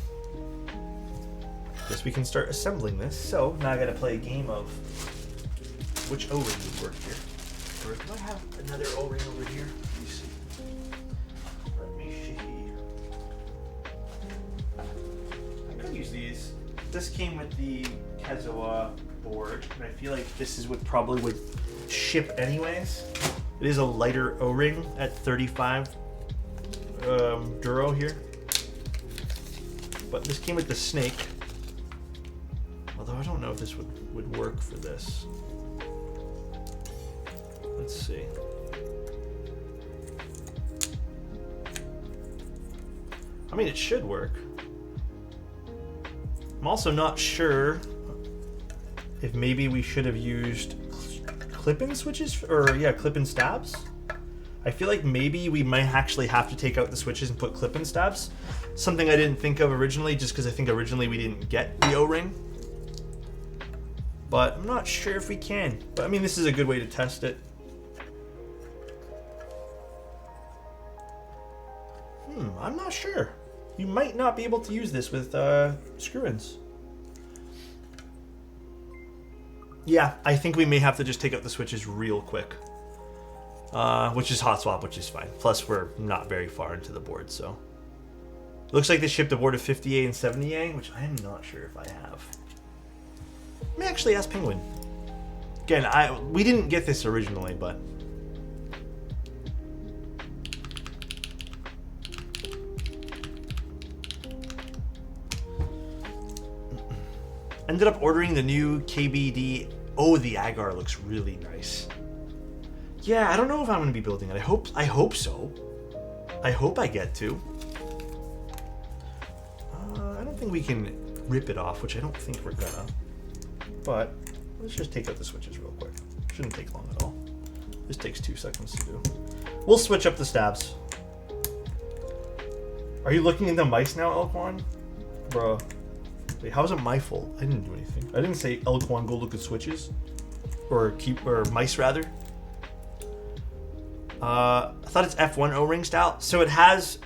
Guess we can start assembling this. So, now I gotta play a game of which O-ring would work here. Or do I have another O-ring over here? Let me see. Let me see. I could use these. This came with the Kezoa board, and I feel like this is what probably would ship anyways. It is a lighter O-ring at 35 Duro here. but this came with the snake. Although I don't know if this would work for this. Let's see. I mean, it should work. I'm also not sure if maybe we should have used clip-in switches, or yeah, clip-in stabs. I feel like maybe we might actually have to take out the switches and put clip-in stabs. Something I didn't think of originally, just because I think originally we didn't get the O-ring. But I'm not sure if we can. But I mean, this is a good way to test it. I'm not sure. You might not be able to use this with screw-ins. Yeah, I think we may have to just take out the switches real quick. Which is hot swap, which is fine. Plus, we're not very far into the board, so. Looks like they shipped a board of 50A and 70A, which I am not sure if I have. Let me actually ask Penguin. Again, we didn't get this originally, but. Ended up ordering the new KBD. Oh, the agar looks really nice. Yeah, I don't know if I'm going to be building it. I hope so. I hope I get to. I don't think we can rip it off, which I don't think we're gonna. But let's just take out the switches real quick. Shouldn't take long at all. This takes 2 seconds to do. We'll switch up the stabs. Are you looking into mice now, Elquan? Bro. Wait, how is it my fault? I didn't do anything. I didn't say Elquan go look at switches. Or mice rather. I thought it's F1 O-ring style. So it has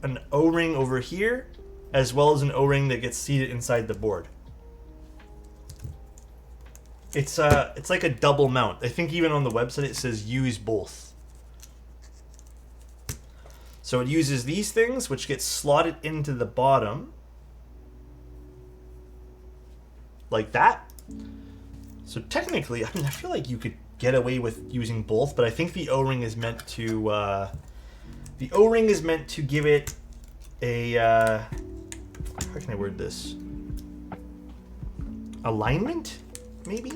an O-ring over here, as well as an O-ring that gets seated inside the board. It's like a double mount. I think even on the website it says use both. So it uses these things, which get slotted into the bottom. Like that. So technically, I mean, I feel like you could get away with using both, but I think the O-ring is meant to give it a how can I word this? Alignment, maybe?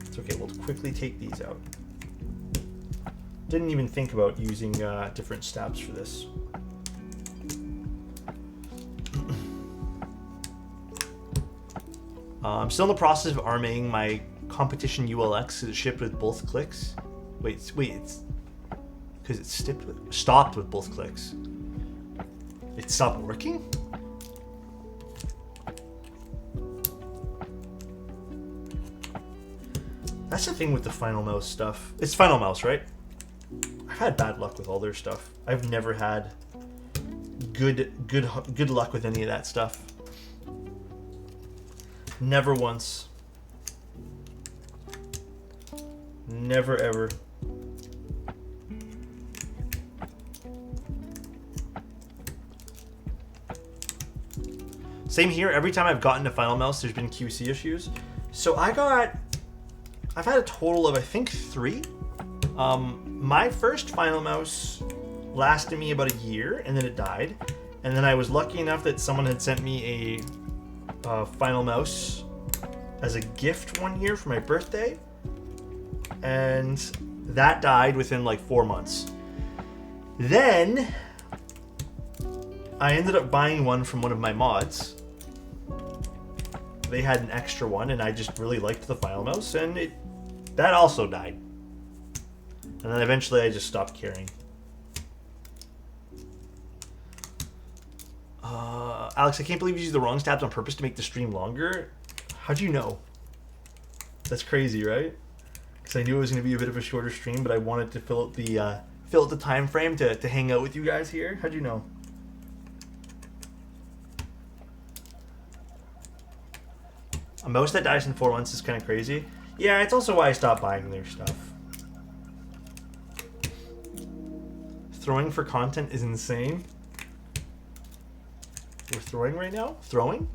It's okay, we'll quickly take these out. Didn't even think about using different stabs for this. I'm still in the process of arming my competition ULX because it shipped with both clicks. Wait, it's because it stopped with both clicks. It stopped working? That's the thing with the Final Mouse stuff. It's Final Mouse, right? I've had bad luck with all their stuff. I've never had good luck with any of that stuff. Never once. Never ever. Same here. Every time I've gotten to Final Mouse, there's been QC issues. So I've had a total of, I think, 3. My first Final Mouse lasted me about a year, and then it died. And then I was lucky enough that someone had sent me a Final Mouse as a gift one year for my birthday, and that died within like 4 months. Then I ended up buying one from one of my mods. They had an extra one, and I just really liked the Final Mouse, and that also died. And then eventually I just stopped caring. Alex, I can't believe you used the wrong stabs on purpose to make the stream longer. How'd you know? That's crazy, right? Because I knew it was going to be a bit of a shorter stream, but I wanted to fill out the time frame to hang out with you guys here. How'd you know? A mouse that dies in 4 months is kind of crazy. Yeah, it's also why I stopped buying their stuff. Throwing for content is insane. We're throwing right now? Throwing?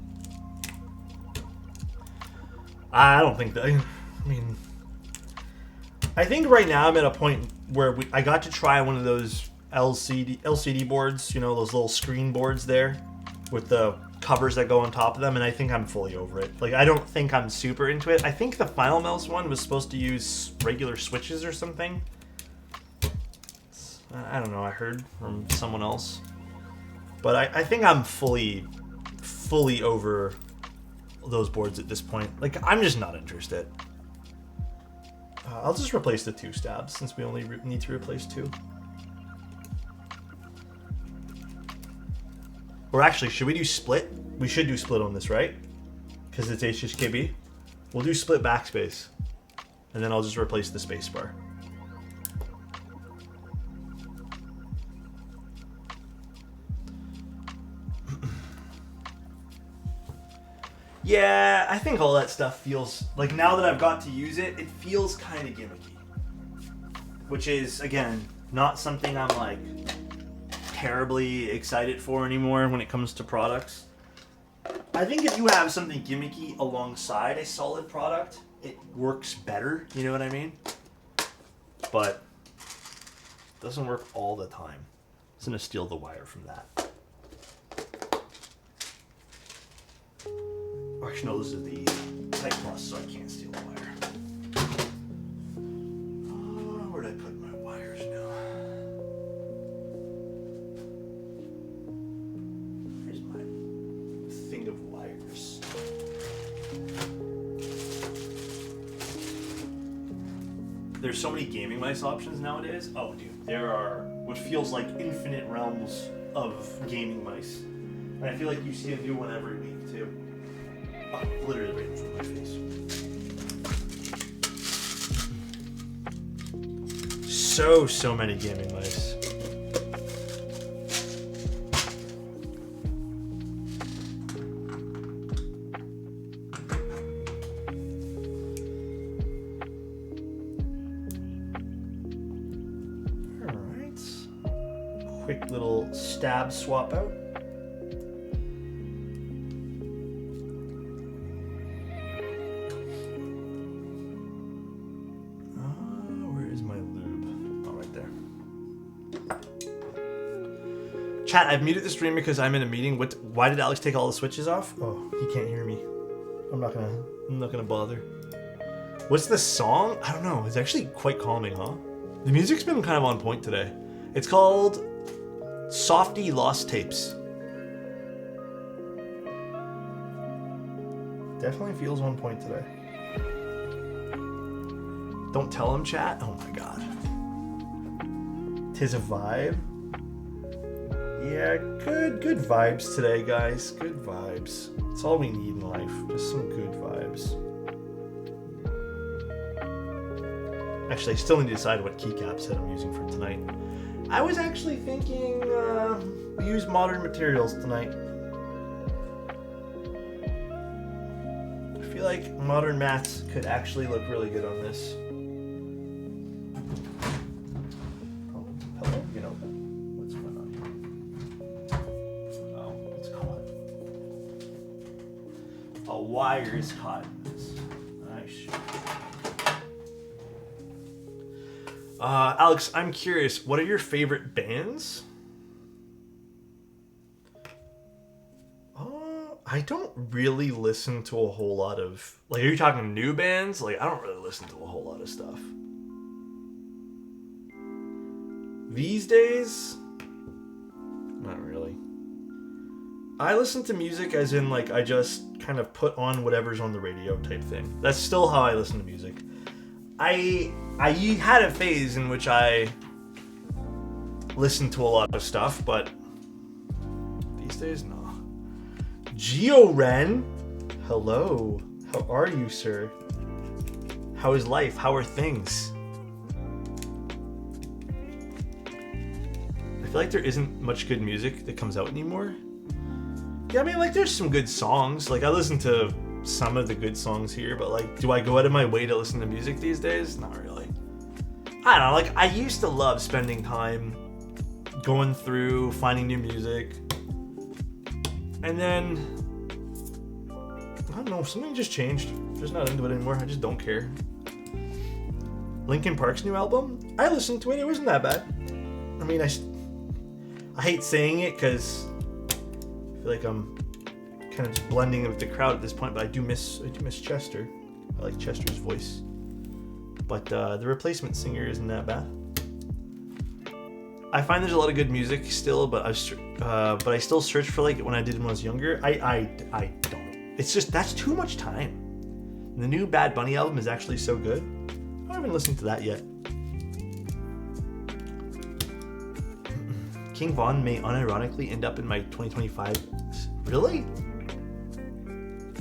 I don't think that. I mean, I think right now I'm at a point where I got to try one of those LCD boards, you know, those little screen boards there with the covers that go on top of them, and I think I'm fully over it. Like, I don't think I'm super into it. I think the Final Mouse one was supposed to use regular switches or something. I don't know, I heard from someone else. But I think I'm fully over those boards at this point. Like, I'm just not interested. I'll just replace the 2 stabs since we only need to replace 2. Or actually, should we do split? We should do split on this, right? Because it's HHKB. We'll do split backspace. And then I'll just replace the spacebar. Yeah, I think all that stuff feels like, now that I've got to use it, it feels kind of gimmicky. Which is, again, not something I'm like terribly excited for anymore when it comes to products. I think if you have something gimmicky alongside a solid product, it works better, you know what I mean? But it doesn't work all the time. I'm gonna steal the wire from that. Actually, no, this is the Type Plus, so I can't steal the wire. Where'd I put my wires now? Here's my thing of wires. There's so many gaming mice options nowadays. Oh, dude, there are what feels like infinite realms of gaming mice. And I feel like you see a new one every week, too. Oh, literally right in front of my face. So many gaming mice. Alright. Quick little stab swap out. Chat, I've muted the stream because I'm in a meeting. Why did Alex take all the switches off? Oh, he can't hear me. I'm not gonna bother. What's the song? I don't know. It's actually quite calming, huh? The music's been kind of on point today. It's called Softy Lost Tapes. Definitely feels on point today. Don't tell him, chat. Oh my god. 'Tis a vibe. Yeah, good vibes today, guys. Good vibes. That's all we need in life. Just some good vibes. Actually, I still need to decide what keycap set I'm using for tonight. I was actually thinking we use modern materials tonight. I feel like modern mats could actually look really good on this. Oh, hello, you know. What's going on here? Oh, it's caught. A wire is caught in this. Nice. Alex, I'm curious, what are your favorite bands? I don't really listen to a whole lot of... Like, are you talking new bands? Like, I don't really listen to a whole lot of stuff. These days? Not really. I listen to music as in, like, I just kind of put on whatever's on the radio type thing. That's still how I listen to music. I had a phase in which I listened to a lot of stuff, but these days, no. Geo-Ren, hello. How are you, sir? How is life? How are things? I feel like there isn't much good music that comes out anymore. Yeah, I mean, like, there's some good songs. Like, I listen to some of the good songs here, but, like, do I go out of my way to listen to music these days? Not really. I don't know, like, I used to love spending time going through, finding new music. And then, I don't know, something just changed. I'm just not into it anymore. I just don't care. Linkin Park's new album? I listened to it. It wasn't that bad. I mean, I hate saying it because I feel like I'm kind of just blending in with the crowd at this point, but I do miss Chester. I like Chester's voice. But the replacement singer isn't that bad. I find there's a lot of good music still, but I still search for like when I did when I was younger. I don't. It's just that's too much time. The new Bad Bunny album is actually so good. I haven't listened to that yet. King Von may unironically end up in my 2025. Really?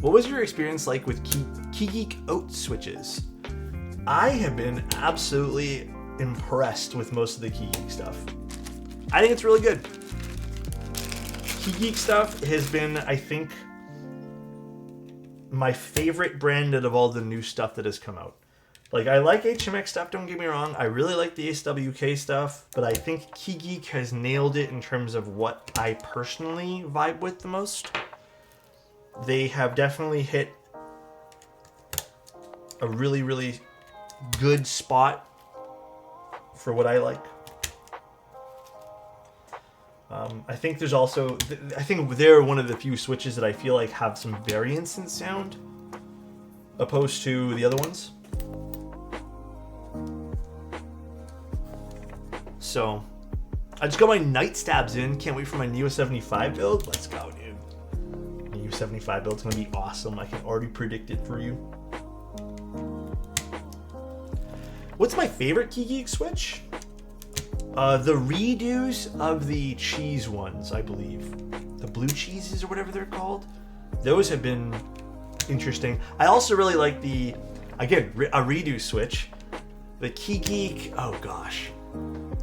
What was your experience like with Key Geek Oat switches? I have been absolutely impressed with most of the Key Geek stuff. I think it's really good. Key Geek stuff has been, I think, my favorite brand out of all the new stuff that has come out. Like, I like HMX stuff, don't get me wrong. I really like the SWK stuff, but I think Key Geek has nailed it in terms of what I personally vibe with the most. They have definitely hit a really, really good spot for what I like. I think there's also, I think they're one of the few switches that I feel like have some variance in sound opposed to the other ones. So I just got my night stabs in. Can't wait for my Neo 75 build. Let's go, dude. Neo 75 build's gonna be awesome. I can already predict it for you. What's my favorite Key Geek switch? The redos of the cheese ones, I believe. The blue cheeses or whatever they're called. Those have been interesting. I also really like the, again, a redo switch. The Key Geek, oh gosh.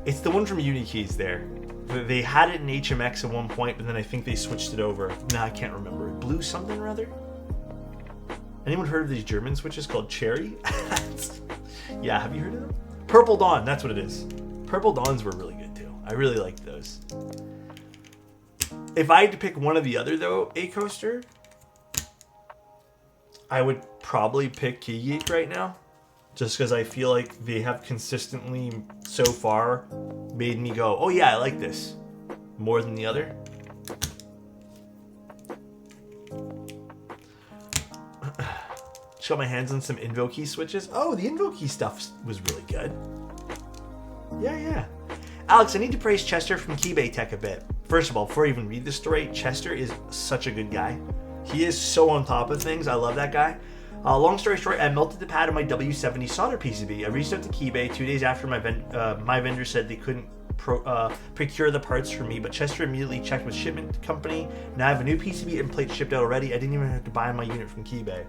It's the one from Unikeys there. They had it in HMX at one point, but then I think they switched it over. Nah, I can't remember. Blue something or other? Anyone heard of these German switches called Cherry? Yeah, have you heard of them? Purple Dawn, that's what it is. Purple Dawns were really good too. I really liked those. If I had to pick one or the other though, A-Coaster, I would probably pick Key Geek right now. Just because I feel like they have consistently, so far, made me go, oh yeah, I like this. More than the other. Just got my hands on some Invokey switches. Oh, the Invokey stuff was really good. Yeah. Alex, I need to praise Chester from Keybay Tech a bit. First of all, before I even read the story, Chester is such a good guy. He is so on top of things. I love that guy. Long story short, I melted the pad on my W70 solder PCB. I reached out to Keybay 2 days after my vendor said they couldn't procure the parts for me, but Chester immediately checked with shipment company. Now I have a new PCB and plate shipped out already. I didn't even have to buy my unit from Keybay.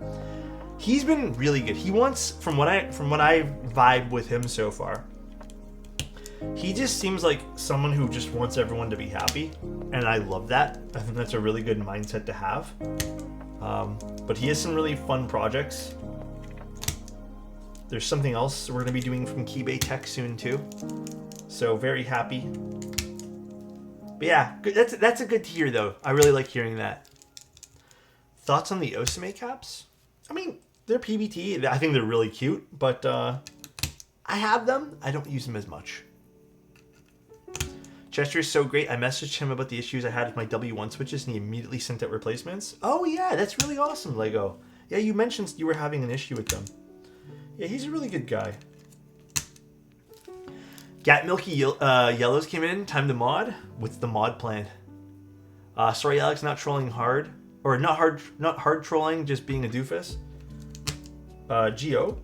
He's been really good. He wants, from what I vibe with him so far, he just seems like someone who just wants everyone to be happy, and I love that. I think that's a really good mindset to have. But he has some really fun projects. There's something else we're going to be doing from Keybay Tech soon too. So very happy. But yeah, that's a good to hear though. I really like hearing that. Thoughts on the Osame caps? I mean, they're PBT. I think they're really cute, but I have them. I don't use them as much. Chester is so great. I messaged him about the issues I had with my W1 switches, and he immediately sent out replacements. Oh yeah, that's really awesome, Lego. Yeah, you mentioned you were having an issue with them. Yeah, he's a really good guy. Gat Milky Yellows came in. Time to mod. What's the mod plan? Sorry, Alex, not trolling hard. Or not hard trolling, just being a doofus. Geo,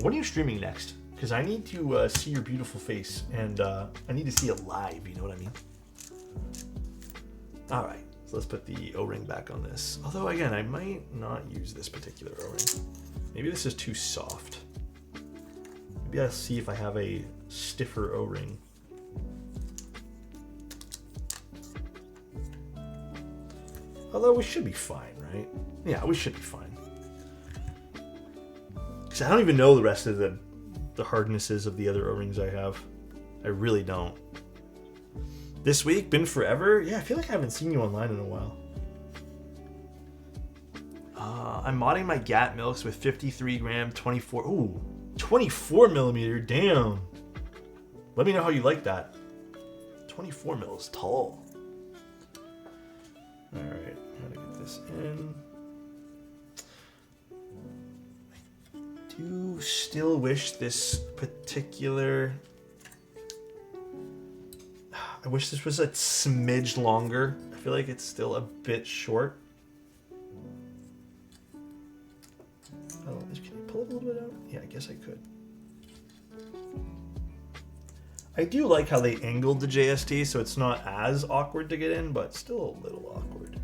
when are you streaming next? Because I need to see your beautiful face, and I need to see it live, you know what I mean? Alright, so let's put the O-ring back on this. Although, again, I might not use this particular O-ring. Maybe this is too soft. Maybe I'll see if I have a stiffer O-ring. Although we should be fine, right? Yeah, we should be fine. Because I don't even know the rest of the hardnesses of the other O-rings I have. I really don't. This week, been forever? Yeah, I feel like I haven't seen you online in a while. I'm modding my GAT milks with 53 gram, 24... Ooh, 24 millimeter, damn. Let me know how you like that. 24 mil is tall. Alright, how to get this in. I do still wish this particular... I wish this was a smidge longer. I feel like it's still a bit short. Oh, can you pull it a little bit out? Yeah, I guess I could. I do like how they angled the JST so it's not as awkward to get in, but still a little awkward.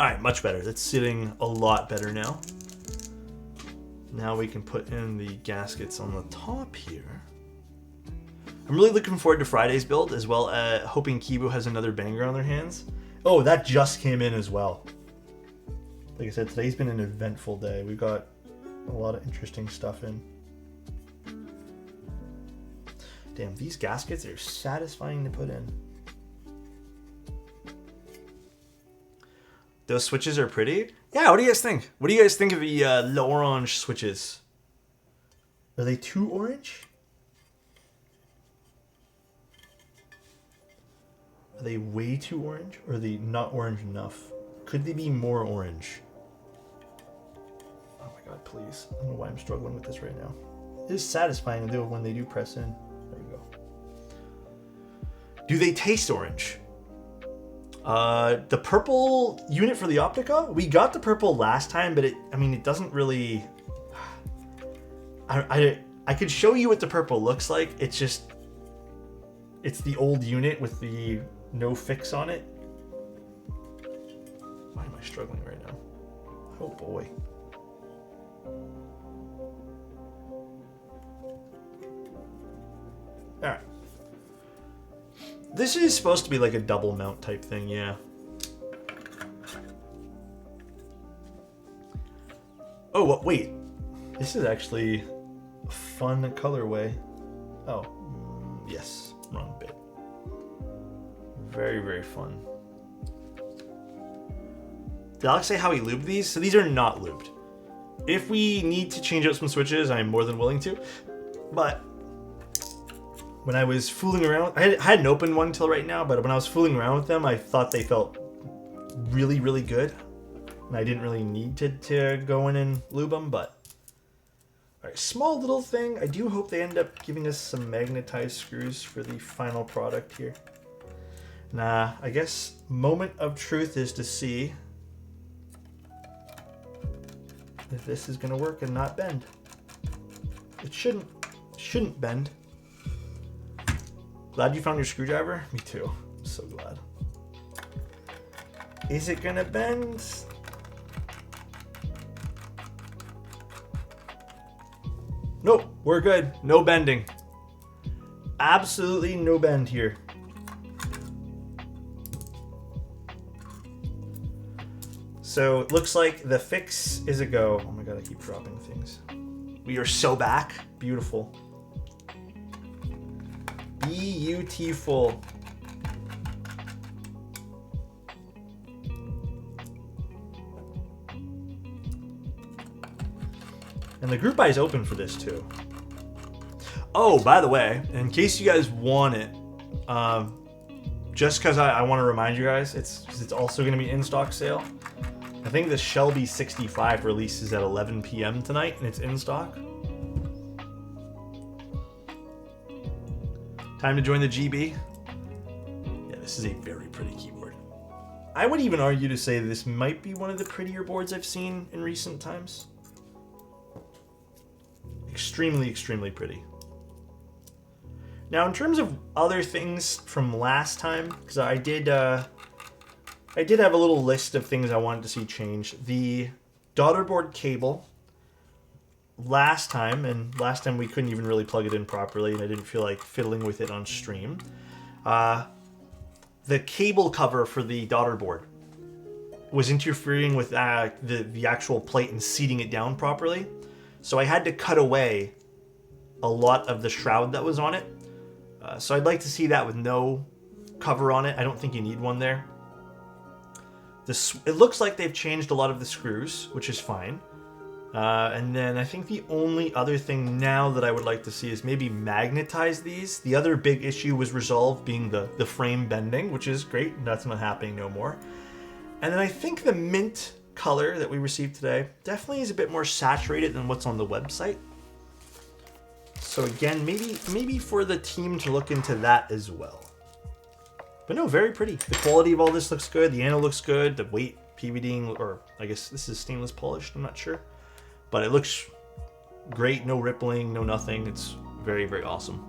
Alright, much better. That's sitting a lot better now. Now we can put in the gaskets on the top here. I'm really looking forward to Friday's build, as well as hoping Kibu has another banger on their hands. Oh, that just came in as well. Like I said, today's been an eventful day. We've got a lot of interesting stuff in. Damn, these gaskets are satisfying to put in. Those switches are pretty. Yeah, what do you guys think? What do you guys think of the orange switches? Are they too orange? Are they way too orange? Or are they not orange enough? Could they be more orange? Oh my god, please. I don't know why I'm struggling with this right now. It is satisfying to do when they do press in. There we go. Do they taste orange? The purple unit for the Optica, we got the purple last time, but it doesn't really... I could show you what the purple looks like. It's just... It's the old unit with the no fix on it. Why am I struggling right now? Oh boy. Alright. This is supposed to be like a double mount type thing, yeah. Oh, wait. This is actually a fun colorway. Oh, yes. Wrong bit. Very, very fun. Did Alex say how he lubed these? So these are not lubed. If we need to change out some switches, I'm more than willing to. But when I was fooling around, I hadn't opened one till right now, but when I was fooling around with them, I thought they felt really, really good. And I didn't really need to go in and lube them, but... Alright, small little thing. I do hope they end up giving us some magnetized screws for the final product here. Nah, I guess moment of truth is to see if this is going to work and not bend. It shouldn't bend. Glad you found your screwdriver? Me too. I'm so glad. Is it gonna bend? Nope, we're good. No bending. Absolutely no bend here. So it looks like the fix is a go. Oh my god, I keep dropping things. We are so back. Beautiful. Beautiful. And the group buy is open for this too. Oh, by the way, in case you guys want it, just because I want to remind you guys, it's also going to be in stock sale. I think the Shelby 65 releases at 11 p.m. tonight, and it's in stock. Time to join the GB. Yeah, this is a very pretty keyboard. I would even argue to say this might be one of the prettier boards I've seen in recent times. Extremely, extremely pretty. Now, in terms of other things from last time, because I did have a little list of things I wanted to see change. The daughter board cable. Last time we couldn't even really plug it in properly, and I didn't feel like fiddling with it on stream. The cable cover for the daughter board was interfering with the actual plate and seating it down properly. So I had to cut away a lot of the shroud that was on it. So I'd like to see that with no cover on it. I don't think you need one there. It looks like they've changed a lot of the screws, which is fine. And then I think the only other thing now that I would like to see is maybe magnetize these. The other big issue was resolved, being the frame bending, which is great. That's not happening no more. And then I think the mint color that we received today definitely is a bit more saturated than what's on the website. So again, maybe for the team to look into that as well. But no, very pretty. The quality of all this looks good. The anode looks good. The weight PVDing, or I guess this is stainless polished, I'm not sure. But it looks great. No rippling, no nothing. It's very, very awesome.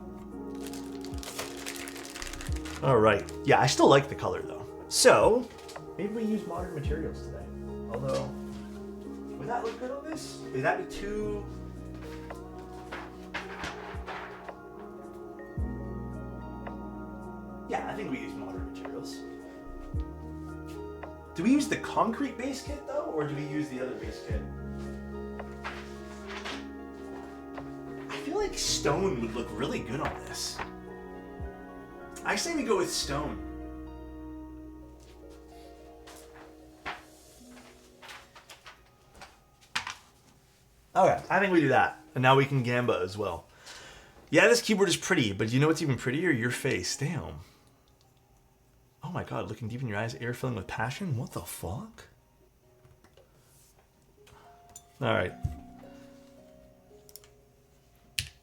All right. Yeah, I still like the color though. So maybe we use modern materials today. Although, would that look good on this? Would that be too... Yeah, I think we use modern materials. Do we use the concrete base kit though, or do we use the other base kit? I feel like stone would look really good on this. I say we go with stone. Okay, I think we do that. And now we can gamba as well. Yeah, this keyboard is pretty, but you know what's even prettier? Your face. Damn. Oh my god, looking deep in your eyes, air filling with passion? What the fuck? Alright.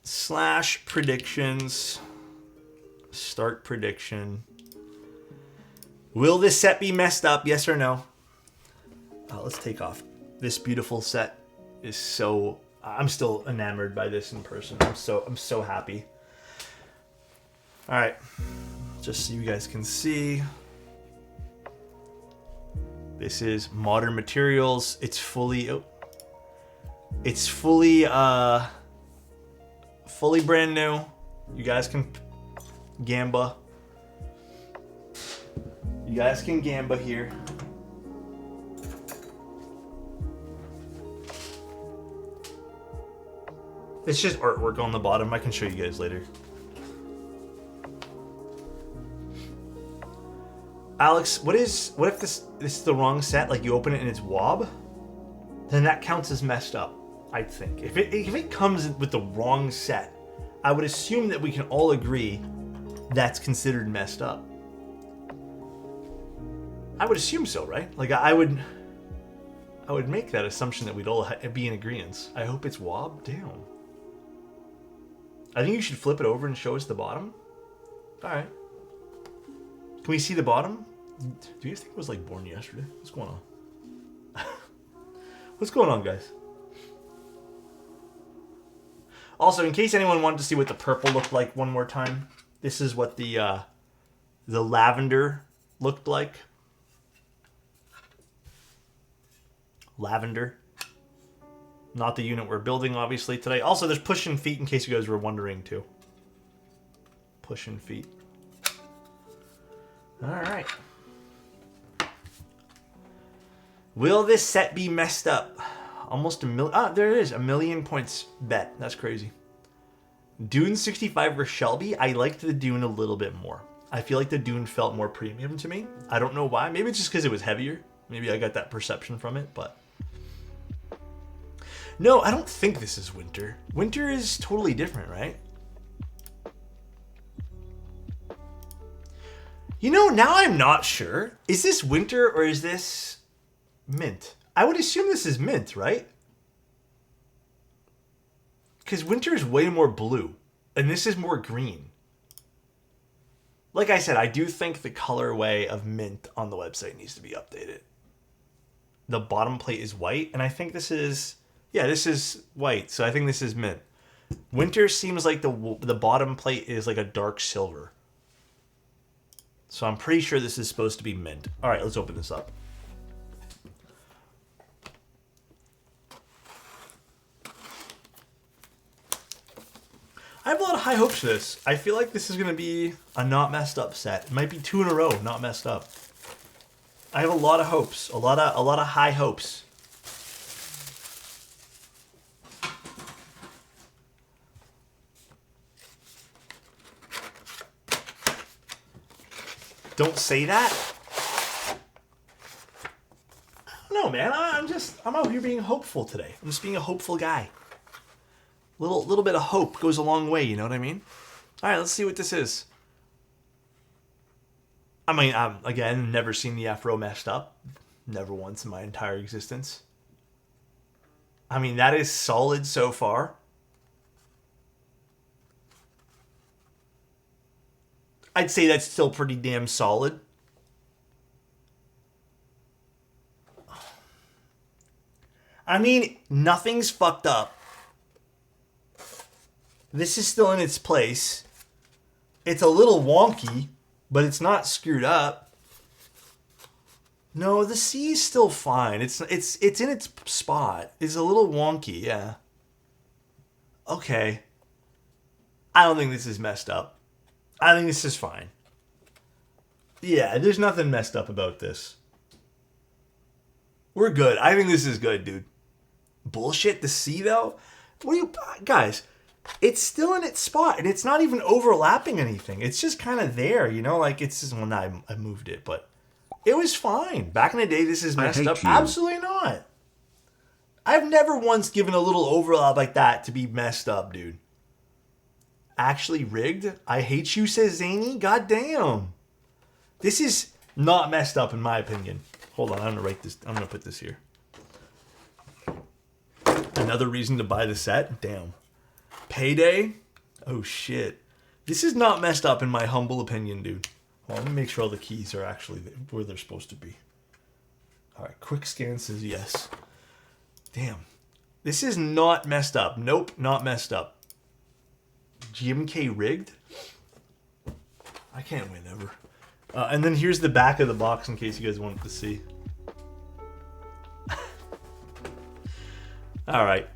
Slash predictions. Start prediction. Will this set be messed up? Yes or no? Let's take off. This beautiful set is so... I'm still enamored by this in person. I'm so happy. Alright. Just so you guys can see. This is modern materials. It's fully... Oh, it's fully brand new. You guys can gamba. You guys can gamba here. It's just artwork on the bottom. I can show you guys later. Alex, what if this is the wrong set? Like you open it and it's wob? Then that counts as messed up, I think. If it comes with the wrong set, I would assume that we can all agree that's considered messed up. I would assume so, right? Like I would make that assumption that we'd all be in agreement. I hope it's wob. Damn. I think you should flip it over and show us the bottom. All right. Can we see the bottom? Do you think it was like born yesterday? What's going on? What's going on, guys? Also, in case anyone wanted to see what the purple looked like one more time, this is what the lavender looked like. Lavender. Not the unit we're building, obviously, today. Also, there's push and feet, in case you guys were wondering, too. Push and feet. Alright. Will this set be messed up? Almost a million. Ah, there it is. 1,000,000 points bet. That's crazy. Dune 65 for Shelby. I liked the Dune a little bit more. I feel like the Dune felt more premium to me. I don't know why. Maybe it's just because it was heavier. Maybe I got that perception from it, but... No, I don't think this is winter. Winter is totally different, right? You know, now I'm not sure. Is this winter or is this mint? I would assume this is mint, right? Because winter is way more blue, and this is more green. Like I said, I do think the colorway of mint on the website needs to be updated. The bottom plate is white, and I think this is... Yeah, this is white, so I think this is mint. Winter seems like the bottom plate is like a dark silver. So I'm pretty sure this is supposed to be mint. All right, let's open this up. I have a lot of high hopes for this. I feel like this is going to be a not messed up set. It might be 2 in a row, not messed up. I have a lot of hopes, a lot of high hopes. Don't say that. don't know, man. I'm out here being hopeful today. I'm just being a hopeful guy. Little bit of hope goes a long way, you know what I mean? All right, let's see what this is. I mean, again, never seen the afro messed up. Never once in my entire existence. I mean, that is solid so far. I'd say that's still pretty damn solid. I mean, nothing's fucked up. This is still in its place. It's a little wonky, but it's not screwed up. No, the C is still fine. It's in its spot. It's a little wonky, yeah. Okay. I don't think this is messed up. I think this is fine. Yeah, there's nothing messed up about this. We're good. I think this is good, dude. Bullshit, the C though? What are you guys? It's still in its spot, and it's not even overlapping anything. It's just kind of there, you know? Like, it's just, well, now I moved it, but it was fine. Back in the day, this is messed up. You. Absolutely not. I've never once given a little overlap like that to be messed up, dude. Actually rigged? I hate you, says Zany. God damn. This is not messed up, in my opinion. Hold on, I'm gonna write this. I'm gonna put this here. Another reason to buy the set? Damn. Payday? Oh shit. This is not messed up in my humble opinion, dude. Well, let me make sure all the keys are actually where they're supposed to be. Alright, quick scan says yes. Damn. This is not messed up. Nope, not messed up. GMK rigged? I can't win ever. And then here's the back of the box in case you guys wanted to see. Alright.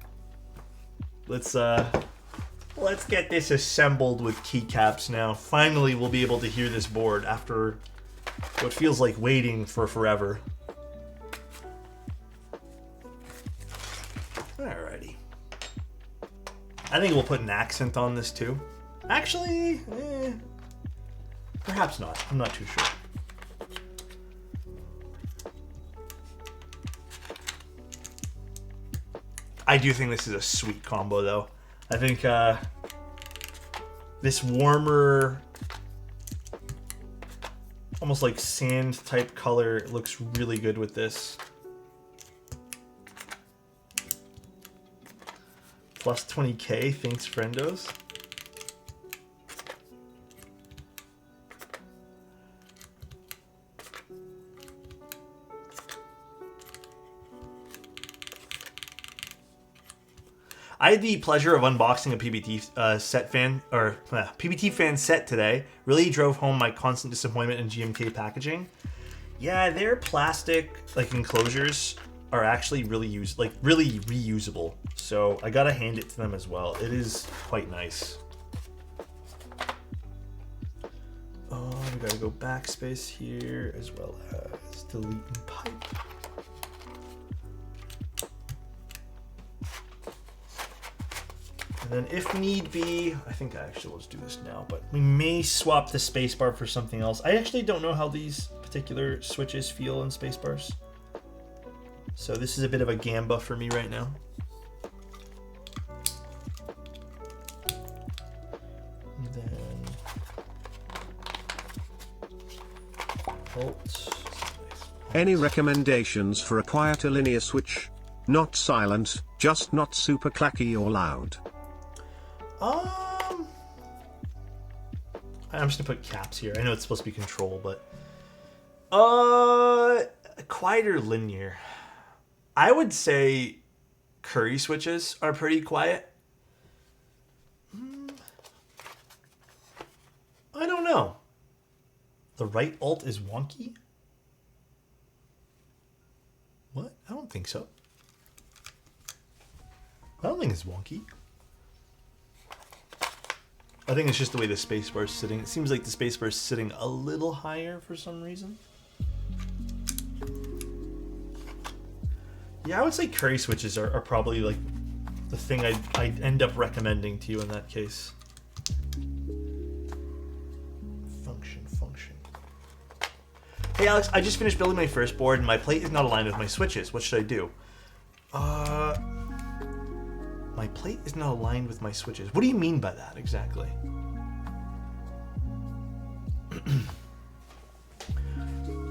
Let's get this assembled with keycaps now. Finally, we'll be able to hear this board after what feels like waiting for forever. Alrighty. I think we'll put an accent on this too. Actually, perhaps not. I'm not too sure. I do think this is a sweet combo, though. I think this warmer, almost like sand type color looks really good with this. Plus 20k, thanks friendos. I had the pleasure of unboxing a PBT set fan or PBT fan set today. Really drove home my constant disappointment in GMK packaging. Yeah, their plastic like enclosures are actually really really reusable. So I gotta hand it to them as well. It is quite nice. Oh, we gotta go backspace here as well as delete and pipe. And then if need be, I think actually let's do this now, but we may swap the spacebar for something else. I actually don't know how these particular switches feel in spacebars. So this is a bit of a gamba for me right now. And then Alt. Any recommendations for a quieter linear switch? Not silent, just not super clacky or loud. I'm just gonna put caps here. I know it's supposed to be control, but quieter linear. I would say Curry switches are pretty quiet. I don't know. The right alt is wonky? What? I don't think so. I don't think it's wonky. I think it's just the way the spacebar is sitting. It seems like the spacebar is sitting a little higher for some reason. Yeah, I would say curry switches are probably like the thing I'd end up recommending to you in that case. Function. Hey Alex, I just finished building my first board and my plate is not aligned with my switches. What should I do? My plate is not aligned with my switches. What do you mean by that exactly?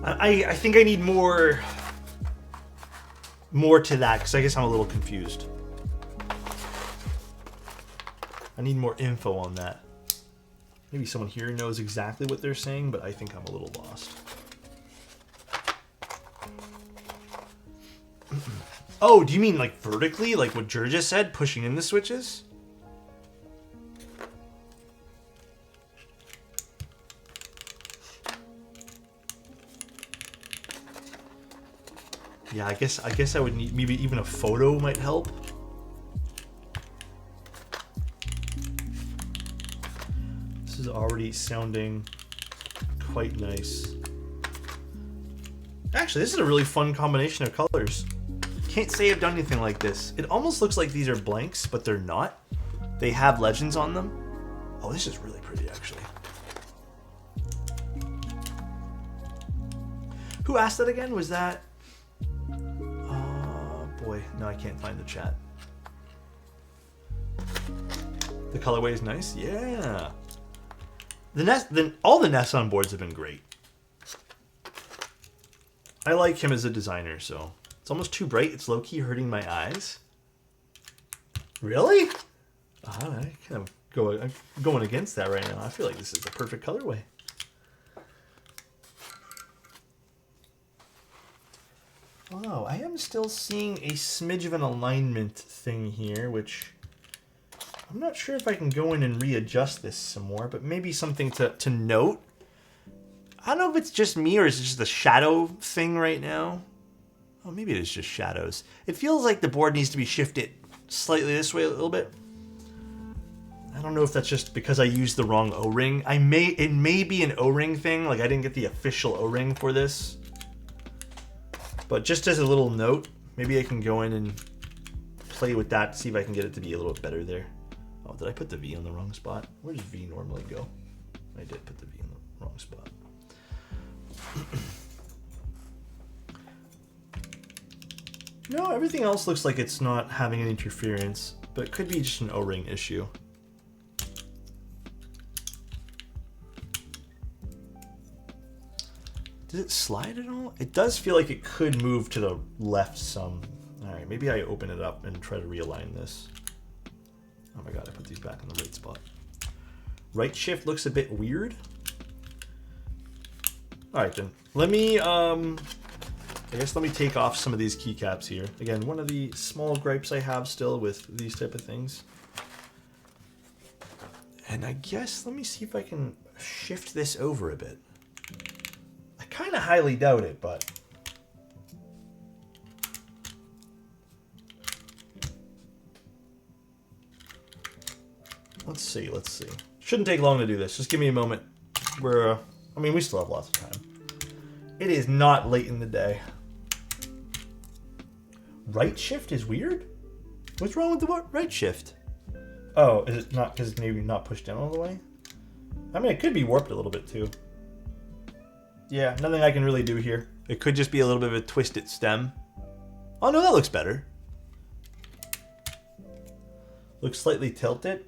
I think I need more to that, because I guess I'm a little confused. I need more info on that. Maybe someone here knows exactly what they're saying, but I think I'm a little lost. Oh, do you mean like vertically, like what Jer just said, pushing in the switches? Yeah, I guess I would need, maybe even a photo might help. This is already sounding quite nice. Actually, this is a really fun combination of colors. Can't say I've done anything like this. It almost looks like these are blanks, but they're not. They have legends on them. Oh, this is really pretty, actually. Who asked that again? Was that... boy, no, I can't find the chat. The colorway is nice? Yeah. All the nests on boards have been great. I like him as a designer, so... It's almost too bright. It's low-key hurting my eyes. Really? I'm going against that right now. I feel like this is the perfect colorway. Oh, I am still seeing a smidge of an alignment thing here, which I'm not sure if I can go in and readjust this some more, but maybe something to note. I don't know if it's just me or is it just the shadow thing right now. Oh, maybe it is just shadows. It feels like the board needs to be shifted slightly this way a little bit. I don't know if that's just because I used the wrong O-ring. It may be an O-ring thing, like I didn't get the official O-ring for this. But just as a little note, maybe I can go in and play with that, see if I can get it to be a little bit better there. Oh, did I put the V on the wrong spot? Where does V normally go? I did put the V in the wrong spot. No, everything else looks like it's not having an interference, but it could be just an O-ring issue. Does it slide at all? It does feel like it could move to the left some. All right, maybe I open it up and try to realign this. Oh my god, I put these back in the right spot. Right shift looks a bit weird. All right, then. Let me, I guess let me take off some of these keycaps here. Again, one of the small gripes I have still with these type of things. And I guess, let me see if I can shift this over a bit. I kind of highly doubt it, but... Let's see. Shouldn't take long to do this. Just give me a moment. I mean, we still have lots of time. It is not late in the day. Right shift is weird? What's wrong with the right shift? Oh, is it not because it's maybe not pushed down all the way? I mean, it could be warped a little bit too. Yeah, nothing I can really do here. It could just be a little bit of a twisted stem. Oh no, that looks better. Looks slightly tilted.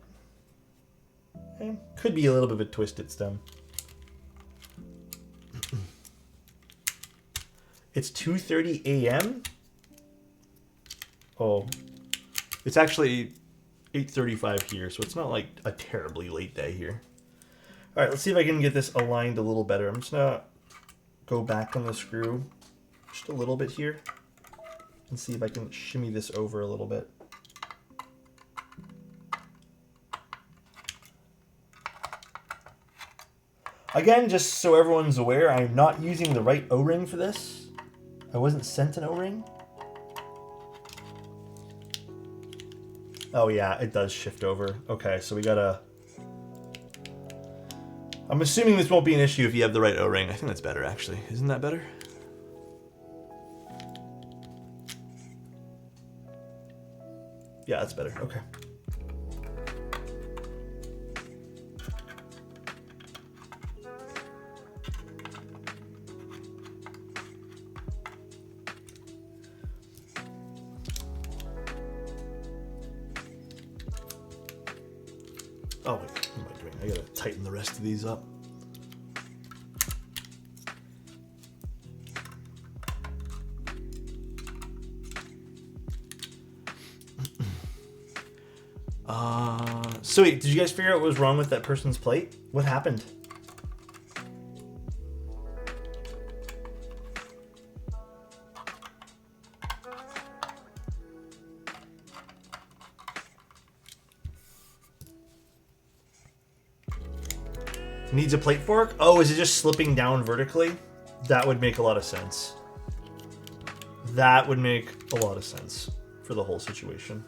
Okay. Could be a little bit of a twisted stem. It's 2:30 a.m.? Oh, it's actually 8:35 here, so it's not like a terribly late day here. All right, let's see if I can get this aligned a little better. I'm just gonna go back on the screw just a little bit here and see if I can shimmy this over a little bit. Again, just so everyone's aware, I'm not using the right O-ring for this. I wasn't sent an O-ring. Oh yeah, it does shift over. Okay, so we gotta... I'm assuming this won't be an issue if you have the right O-ring. I think that's better, actually. Isn't that better? Yeah, that's better. Okay. Oh, wait, what am I doing? I gotta tighten the rest of these up. So wait, did you guys figure out what was wrong with that person's plate? What happened? Needs a plate fork? Oh, is it just slipping down vertically? That would make a lot of sense. That would make a lot of sense for the whole situation.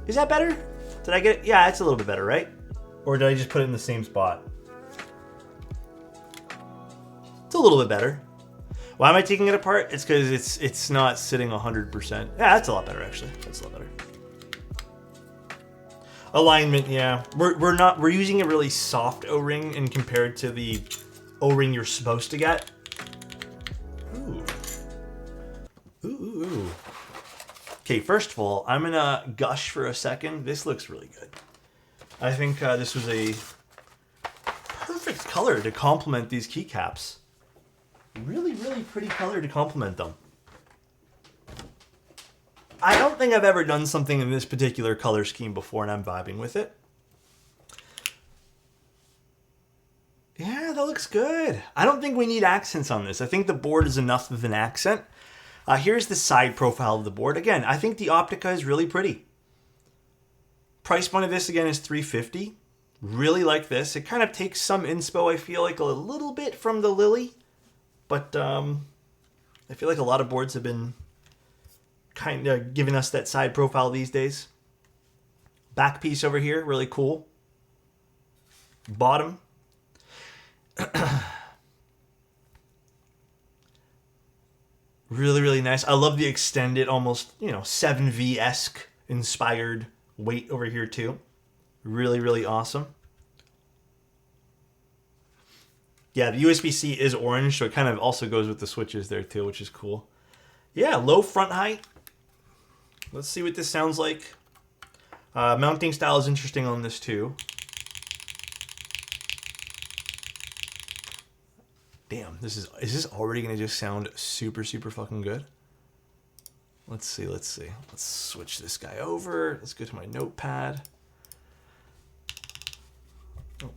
Is that better? Did I get it? Yeah, it's a little bit better, right? Or did I just put it in the same spot? It's a little bit better. Why am I taking it apart? It's because it's not sitting 100%. Yeah, that's a lot better, actually. That's a lot better. Alignment, yeah. We're using a really soft O-ring and compared to the O-ring you're supposed to get. Ooh. Ooh. Okay, first of all, I'm gonna gush for a second. This looks really good. I think this was a perfect color to complement these keycaps. Really, really pretty color to complement them. I don't think I've ever done something in this particular color scheme before, and I'm vibing with it. Yeah, that looks good. I don't think we need accents on this. I think the board is enough of an accent. Here's the side profile of the board. Again, I think the Optica is really pretty. Price point of this, again, is $350. Really like this. It kind of takes some inspo, I feel like, a little bit from the Lily. But I feel like a lot of boards have been kind of giving us that side profile these days. Back piece over here, really cool. Bottom. Really, really nice. I love the extended, almost, 7V-esque inspired weight over here too. Really, really awesome. Yeah, the USB-C is orange, so it kind of also goes with the switches there too, which is cool. Yeah, low front height. Let's see what this sounds like. Mounting style is interesting on this too. Damn, is this already gonna just sound super, super fucking good? Let's see. Let's switch this guy over. Let's go to my notepad. Oh,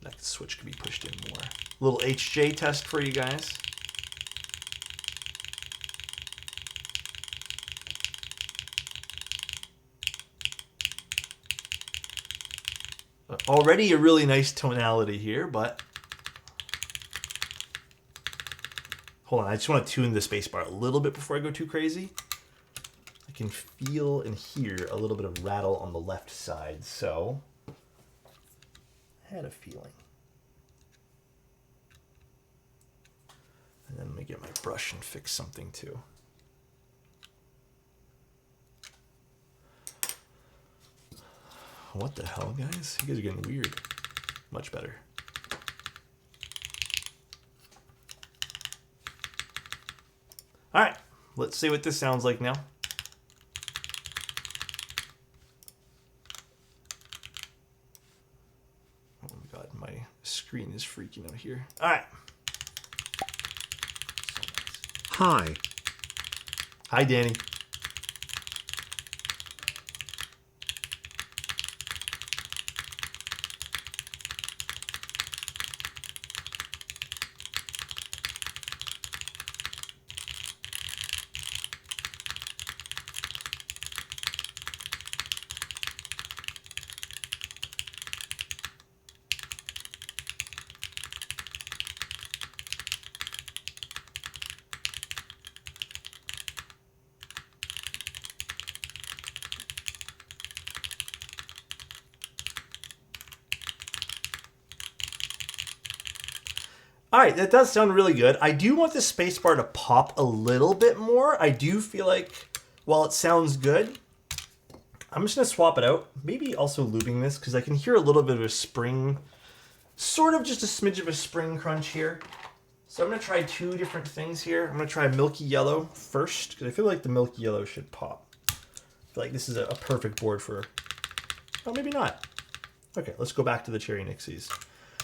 that switch could be pushed in more. A little HJ test for you guys. Already a really nice tonality here, but hold on, I just want to tune the spacebar a little bit before I go too crazy. I can feel and hear a little bit of rattle on the left side, so I had a feeling. And then let me get my brush and fix something too. What the hell, guys? You guys are getting weird. Much better. All right, let's see what this sounds like now. Oh my God, my screen is freaking out here. All right. Hi. Hi, Danny. All right, that does sound really good. I do want the spacebar to pop a little bit more. I do feel like, while it sounds good, I'm just going to swap it out. Maybe also looping this, because I can hear a little bit of a spring, sort of just a smidge of a spring crunch here. So I'm going to try two different things here. I'm going to try milky yellow first, because I feel like the milky yellow should pop. I feel like this is a perfect board for Oh, maybe not. Okay, let's go back to the Cherry Nixies.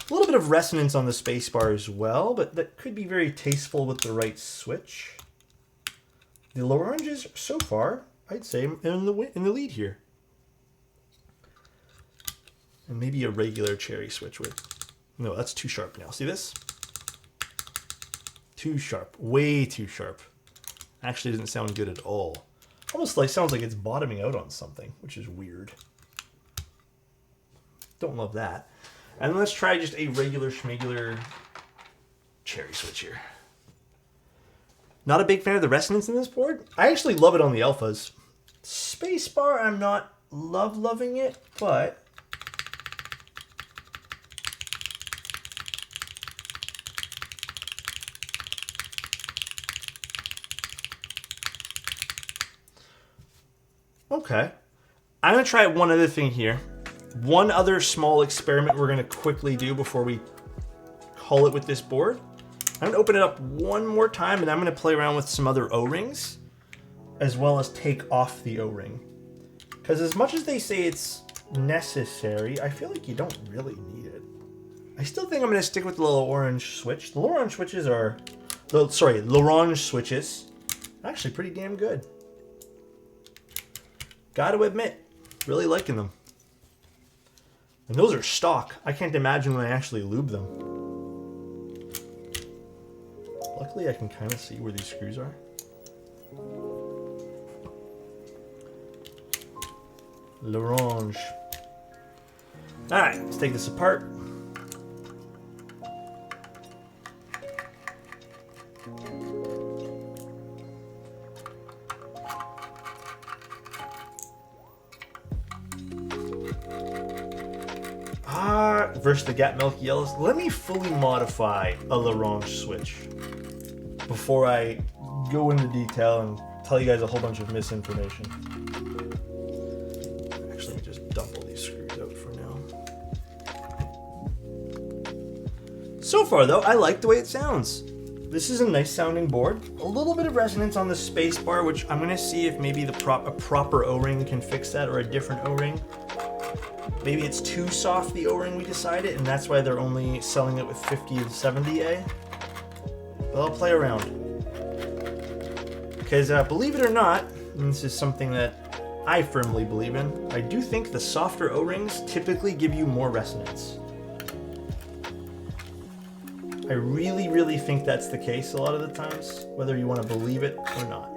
A little bit of resonance on the spacebar as well, but that could be very tasteful with the right switch. The Loranges, so far, I'd say, in the lead here. And maybe a regular Cherry switch with... No, that's too sharp now. See this? Too sharp. Way too sharp. Actually doesn't sound good at all. Almost like sounds like it's bottoming out on something, which is weird. Don't love that. And let's try just a regular schmegular Cherry switch here. Not a big fan of the resonance in this board. I actually love it on the alphas. Spacebar, I'm not loving it, but... Okay. I'm going to try one other thing here. One other small experiment we're going to quickly do before we call it with this board. I'm going to open it up one more time, and I'm going to play around with some other O-rings, as well as take off the O-ring. Because as much as they say it's necessary, I feel like you don't really need it. I still think I'm going to stick with the little orange switch. The orange switches are... Lorange switches. Actually pretty damn good. Gotta admit, really liking them. And those are stock. I can't imagine when I actually lube them. Luckily, I can kind of see where these screws are. L'Orange. Alright, let's take this apart. Versus the Gat Milk Yellows. Let me fully modify a L'Orange switch before I go into detail and tell you guys a whole bunch of misinformation. Actually, let me just dump all these screws out for now. So far, though, I like the way it sounds. This is a nice sounding board. A little bit of resonance on the space bar, which I'm going to see if maybe a proper O-ring can fix that, or a different O-ring. Maybe it's too soft, the O-ring, we decided, and that's why they're only selling it with 50 and 70A. But I'll play around. Because believe it or not, and this is something that I firmly believe in, I do think the softer O-rings typically give you more resonance. I really, really think that's the case a lot of the times, whether you want to believe it or not.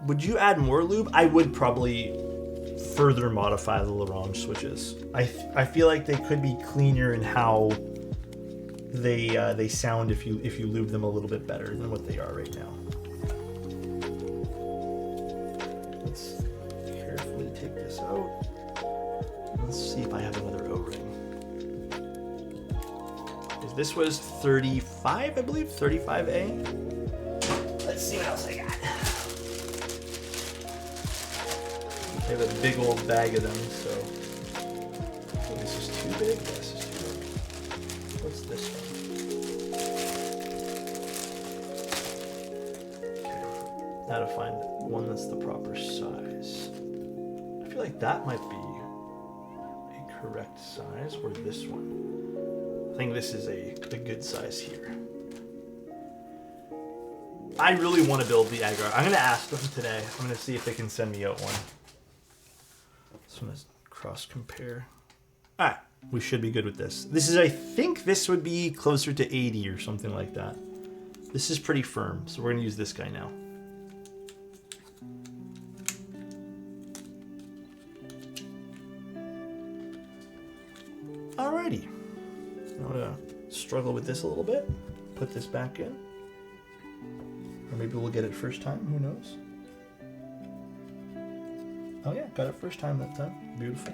Would you add more lube? I would probably further modify the L'Orange switches. I feel like they could be cleaner in how they sound if you lube them a little bit better than what they are right now. Let's carefully take this out. Let's see if I have another O-ring. This was 35, I believe, 35A. Let's see what else I got. I have a big old bag of them, so... Oh, this is too big? This is too big. What's this one? Okay. Now to find one that's the proper size. I feel like that might be a correct size, or this one. I think this is a good size here. I really want to build the agar. I'm going to ask them today. I'm going to see if they can send me out one. This one is cross compare. Alright, we should be good with this. This is, I think this would be closer to 80 or something like that. This is pretty firm, so we're going to use this guy now. Alrighty. I'm going to struggle with this a little bit. Put this back in. Or maybe we'll get it first time, who knows? Oh yeah, got it first time that time. Beautiful.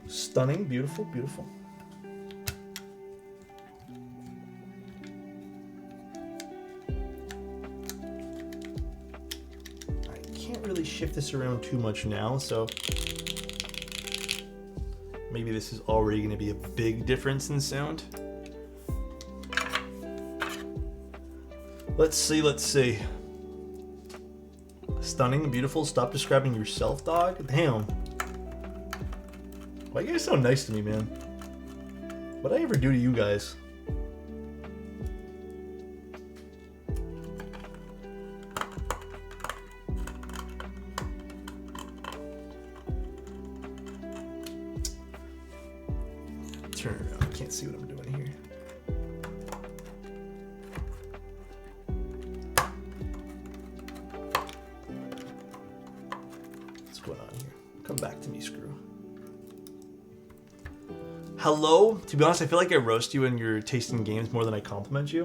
Stunning, beautiful, beautiful. I can't really shift this around too much now, so maybe this is already going to be a big difference in sound. Let's see, let's see. Stunning, beautiful. Stop describing yourself, dog. Damn. Why are you guys so nice to me, man? What'd I ever do to you guys? Turn it around. I can't see what I'm doing here. What's going on here? Come back to me, screw. Hello? To be honest, I feel like I roast you when you're tasting games more than I compliment you.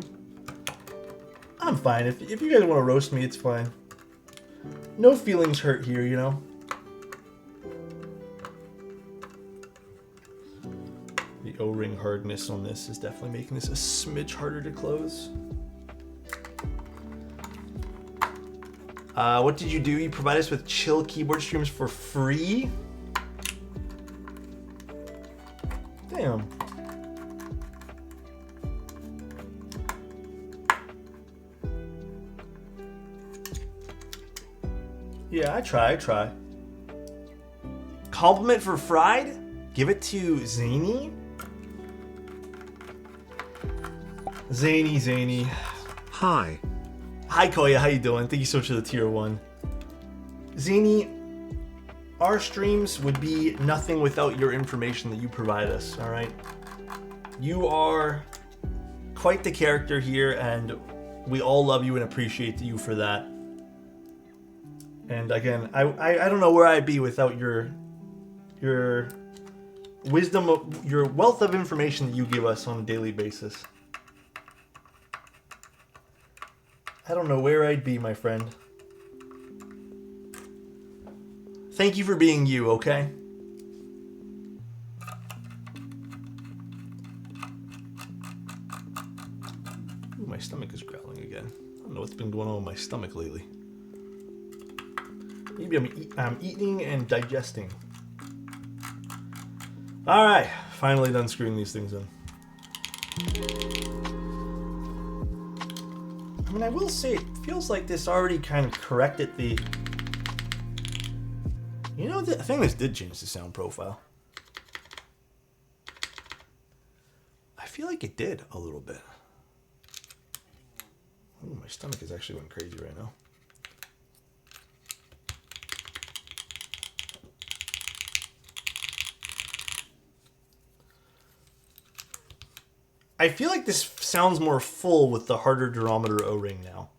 I'm fine. If you guys want to roast me, it's fine. No feelings hurt here, you know? The O-ring hardness on this is definitely making this a smidge harder to close. What did you do? You provide us with chill keyboard streams for free? Damn. Yeah, I try. Compliment for fried? Give it to Zany? Zany. Hi. Hi, Koya. How you doing? Thank you so much for the tier 1. Zany, our streams would be nothing without your information that you provide us, all right? You are quite the character here, and we all love you and appreciate you for that. And again, I don't know where I'd be without your wisdom, your wealth of information that you give us on a daily basis. I don't know where I'd be, my friend. Thank you for being you, okay? Ooh, my stomach is growling again. I don't know what's been going on with my stomach lately. Maybe I'm eating and digesting. Alright, finally done screwing these things in. I mean, I will say, it feels like this already kind of corrected the... You know, I think this did change the sound profile. I feel like it did a little bit. Ooh, my stomach is actually going crazy right now. I feel like this sounds more full with the harder durometer O-ring now.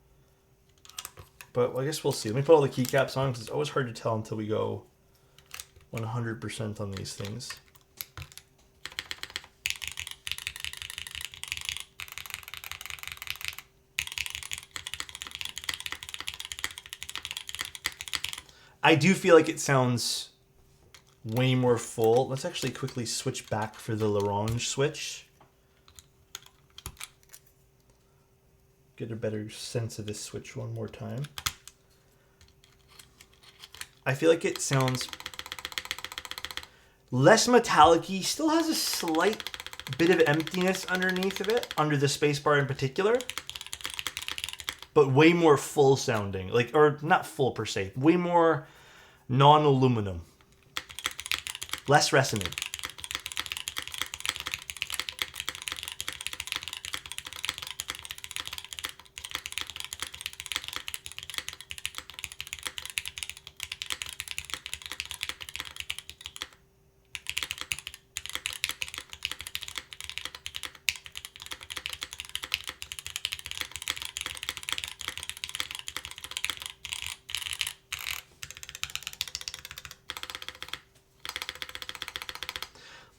But I guess we'll see. Let me put all the keycaps on because it's always hard to tell until we go 100% on these things. I do feel like it sounds way more full. Let's actually quickly switch back for the L'Orange switch. Get a better sense of this switch one more time. I feel like it sounds less metallic-y, still has a slight bit of emptiness underneath of it, under the spacebar in particular, but way more full sounding, like, or not full per se, way more non-aluminum, less resonant.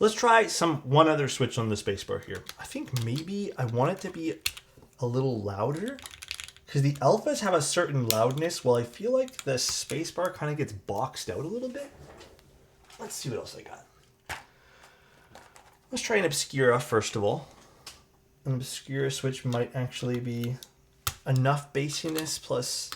Let's try one other switch on the spacebar here. I think maybe I want it to be a little louder because the alphas have a certain loudness while I feel like the spacebar kind of gets boxed out a little bit. Let's see what else I got. Let's try an Obscura first of all. An Obscura switch might actually be enough bassiness plus...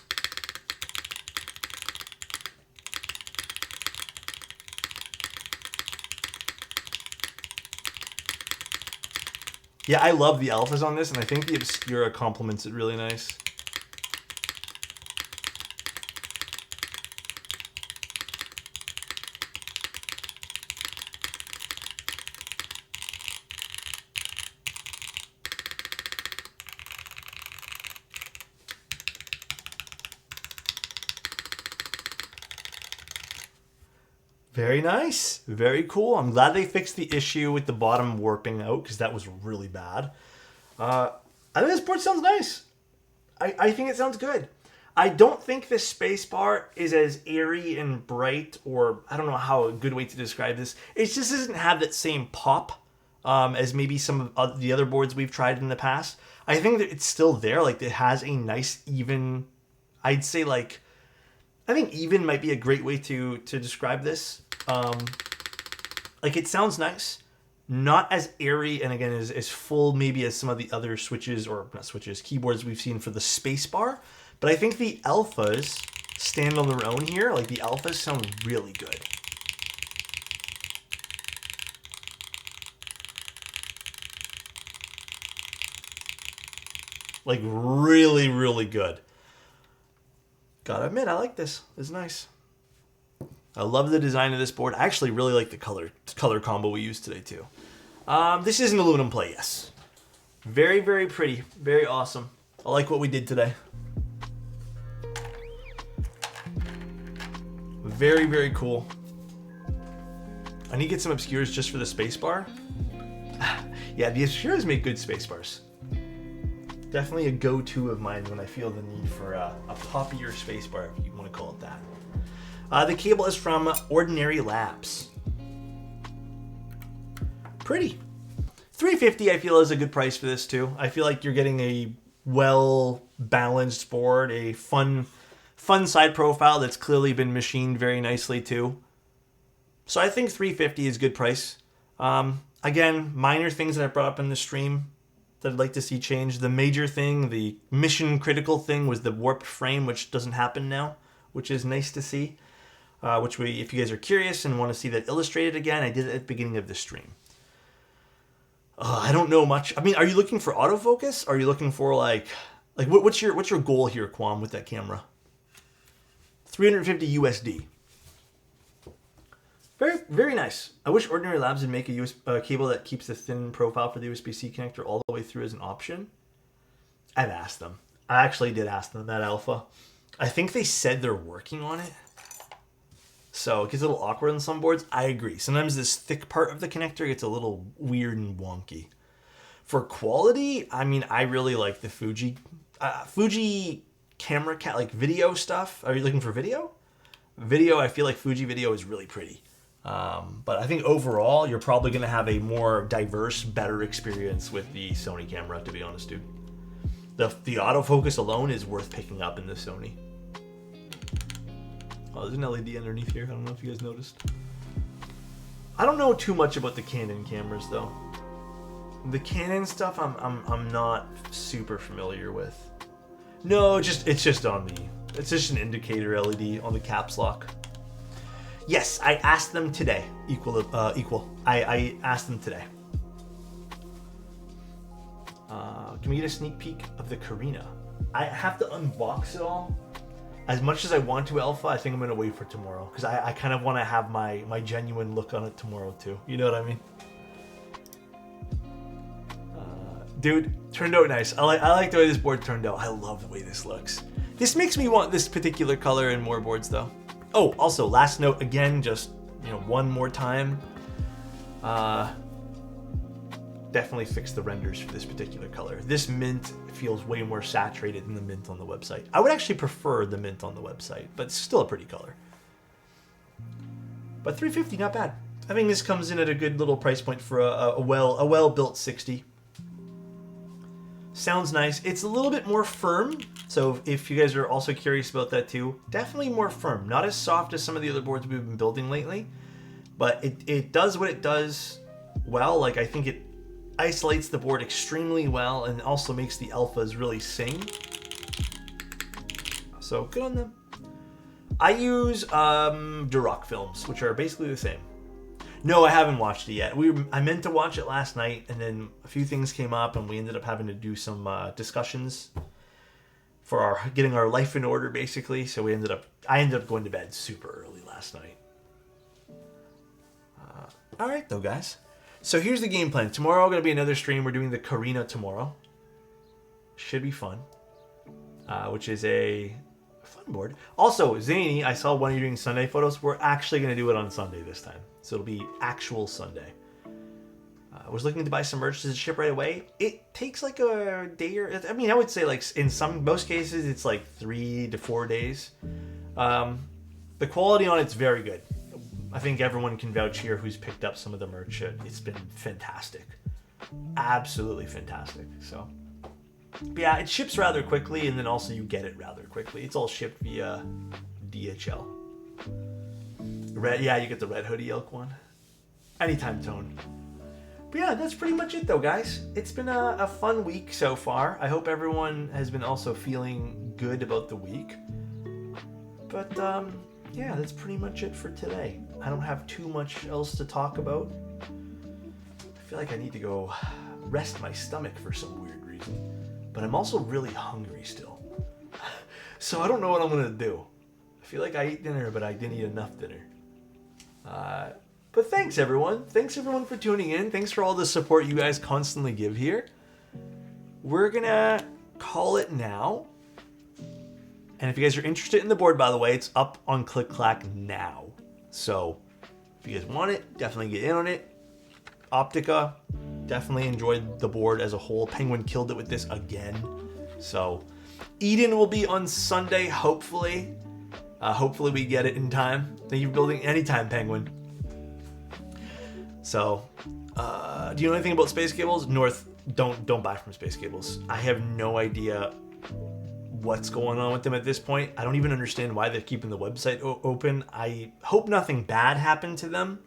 Yeah, I love the alphas on this, and I think the Obscura complements it really nice. Very nice. Very cool. I'm glad they fixed the issue with the bottom warping out because that was really bad. I think this board sounds nice. I think it sounds good. I don't think this spacebar is as airy and bright, or I don't know how a good way to describe this. It just doesn't have that same pop as maybe some of the other boards we've tried in the past. I think that it's still there. Like, it has a nice, even, I'd say, like, I think even might be a great way to describe this. Like, it sounds nice. Not as airy and, again, as full maybe as some of the other switches, or not switches, keyboards we've seen for the spacebar. But I think the alphas stand on their own here. Like, the alphas sound really good. Like, really, really good. Gotta admit, I like this. It's nice. I love the design of this board. I actually really like the color combo we used today, too. This is an aluminum plate, yes. Very, very pretty. Very awesome. I like what we did today. Very, very cool. I need to get some obscures just for the spacebar. Yeah, the obscures make good spacebars. Definitely a go-to of mine when I feel the need for a poppier spacebar, if you want to call it that. The cable is from Ordinary Labs. Pretty. $350 I feel is a good price for this too. I feel like you're getting a well-balanced board, a fun side profile that's clearly been machined very nicely too. So I think $350 is a good price. Again, minor things that I brought up in the stream that I'd like to see changed. The major thing, the mission critical thing, was the warped frame, which doesn't happen now, which is nice to see. If you guys are curious and want to see that illustrated again, I did it at the beginning of the stream. I don't know much. I mean, are you looking for autofocus? Are you looking for like what's your goal here, Quam, with that camera? $350 USD. Very, very nice. I wish Ordinary Labs would make a cable that keeps the thin profile for the USB-C connector all the way through as an option. I've asked them. I actually did ask them that alpha. I think they said they're working on it. So it gets a little awkward on some boards. I agree. Sometimes this thick part of the connector gets a little weird and wonky. For quality, I mean, I really like the Fuji camera, like video stuff. Are you looking for video? Video, I feel like Fuji video is really pretty. But I think overall, you're probably going to have a more diverse, better experience with the Sony camera, to be honest, dude. The autofocus alone is worth picking up in the Sony. Oh, there's an LED underneath here. I don't know if you guys noticed. I don't know too much about the Canon cameras, though. The Canon stuff, I'm not super familiar with. No, it's just an indicator LED on the caps lock. Yes, I asked them today. I asked them today. Can we get a sneak peek of the Carina? I have to unbox it all. As much as I want to alpha, I think I'm going to wait for tomorrow. Because I kind of want to have my genuine look on it tomorrow too. You know what I mean? Dude, turned out nice. I like the way this board turned out. I love the way this looks. This makes me want this particular color in more boards though. Oh, also, last note again, just one more time. Definitely fix the renders for this particular color. This mint feels way more saturated than the mint on the website. I would actually prefer the mint on the website, but it's still a pretty color. But $350, not bad. I think this comes in at a good little price point for a well-built 60. Sounds nice. It's a little bit more firm, so if you guys are also curious about that too, definitely more firm. Not as soft as some of the other boards we've been building lately, but it does what it does well. Like, I think it isolates the board extremely well and also makes the alphas really sing. So good on them. I use Duroc films, which are basically the same. No, I haven't watched it yet. I meant to watch it last night, and then a few things came up, and we ended up having to do some discussions for getting our life in order, basically. So I ended up going to bed super early last night. All right, though, guys. So here's the game plan. Tomorrow going to be another stream. We're doing the Carina tomorrow. Should be fun. Which is a fun board. Also, Zany, I saw one of you doing Sunday photos. We're actually going to do it on Sunday this time. So it'll be actual Sunday. I was looking to buy some merch. Does it ship right away? It takes like a day or... I mean, I would say like in most cases, it's like 3 to 4 days. The quality on it's very good. I think everyone can vouch here who's picked up some of the merch. It's been fantastic. Absolutely fantastic. So, but yeah, it ships rather quickly, and then also you get it rather quickly. It's all shipped via DHL. Yeah, you get the red hoodie elk one. Anytime tone. But yeah, that's pretty much it though, guys. It's been a fun week so far. I hope everyone has been also feeling good about the week. But yeah, that's pretty much it for today. I don't have too much else to talk about. I feel like I need to go rest my stomach for some weird reason. But I'm also really hungry still. So I don't know what I'm going to do. I feel like I ate dinner, but I didn't eat enough dinner. But thanks, everyone. Thanks, everyone, for tuning in. Thanks for all the support you guys constantly give here. We're going to call it now. And if you guys are interested in the board, by the way, it's up on Click Clack now. So if you guys want it, definitely get in on it. Optica, definitely enjoyed the board as a whole. Penguin killed it with this again. So Eden will be on Sunday, hopefully. Hopefully we get it in time. Thank you for building anytime, Penguin. So, do you know anything about Space Cables? North, don't buy from Space Cables. I have no idea what's going on with them at this point. I don't even understand why they're keeping the website open. I hope nothing bad happened to them.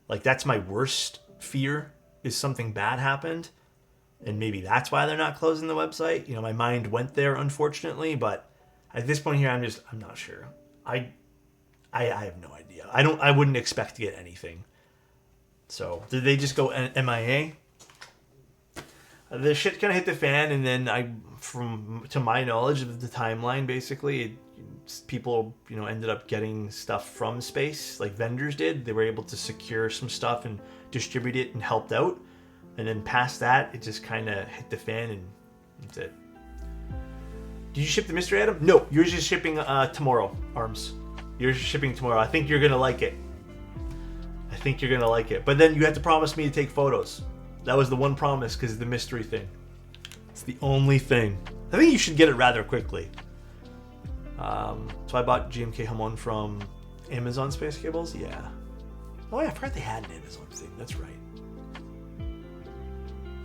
Like, that's my worst fear, is something bad happened. And maybe that's why they're not closing the website. You know, my mind went there, unfortunately, but at this point here, I'm not sure. I have no idea. I wouldn't expect to get anything. So, did they just go MIA? The shit kind of hit the fan, and then to my knowledge of the timeline, basically, people, ended up getting stuff from space, like vendors did. They were able to secure some stuff and distribute it and helped out. And then past that, it just kind of hit the fan, and that's it. Did you ship the mystery item? No, you're just shipping tomorrow, Arms. You're shipping tomorrow. I think you're going to like it. But then you have to promise me to take photos. That was the one promise, because of the mystery thing. It's the only thing. I think you should get it rather quickly. So I bought GMK Hamon from Amazon Space Cables. Yeah. Oh yeah, I forgot they had an Amazon thing. That's right.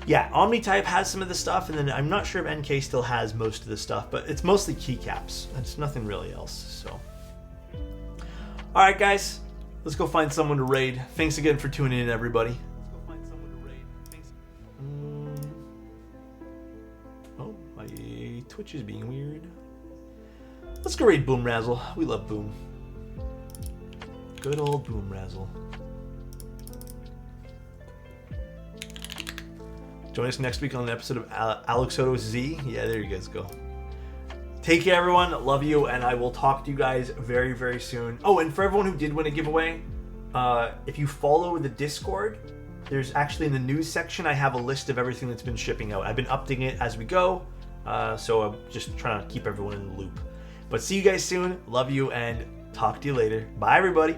Yeah, OmniType has some of the stuff, and then I'm not sure if NK still has most of the stuff, but it's mostly keycaps. It's nothing really else, so. Alright guys, let's go find someone to raid. Thanks again for tuning in, everybody. Oh, my Twitch is being weird. Let's go raid Boom Razzle. We love Boom. Good old Boom Razzle. Join us next week on an episode of Alexotos Z. Yeah, there you guys go. Take care, everyone. Love you, and I will talk to you guys very, very soon. Oh, and for everyone who did win a giveaway, if you follow the Discord, there's actually in the news section, I have a list of everything that's been shipping out. I've been updating it as we go, so I'm just trying to keep everyone in the loop. But see you guys soon. Love you, and talk to you later. Bye, everybody.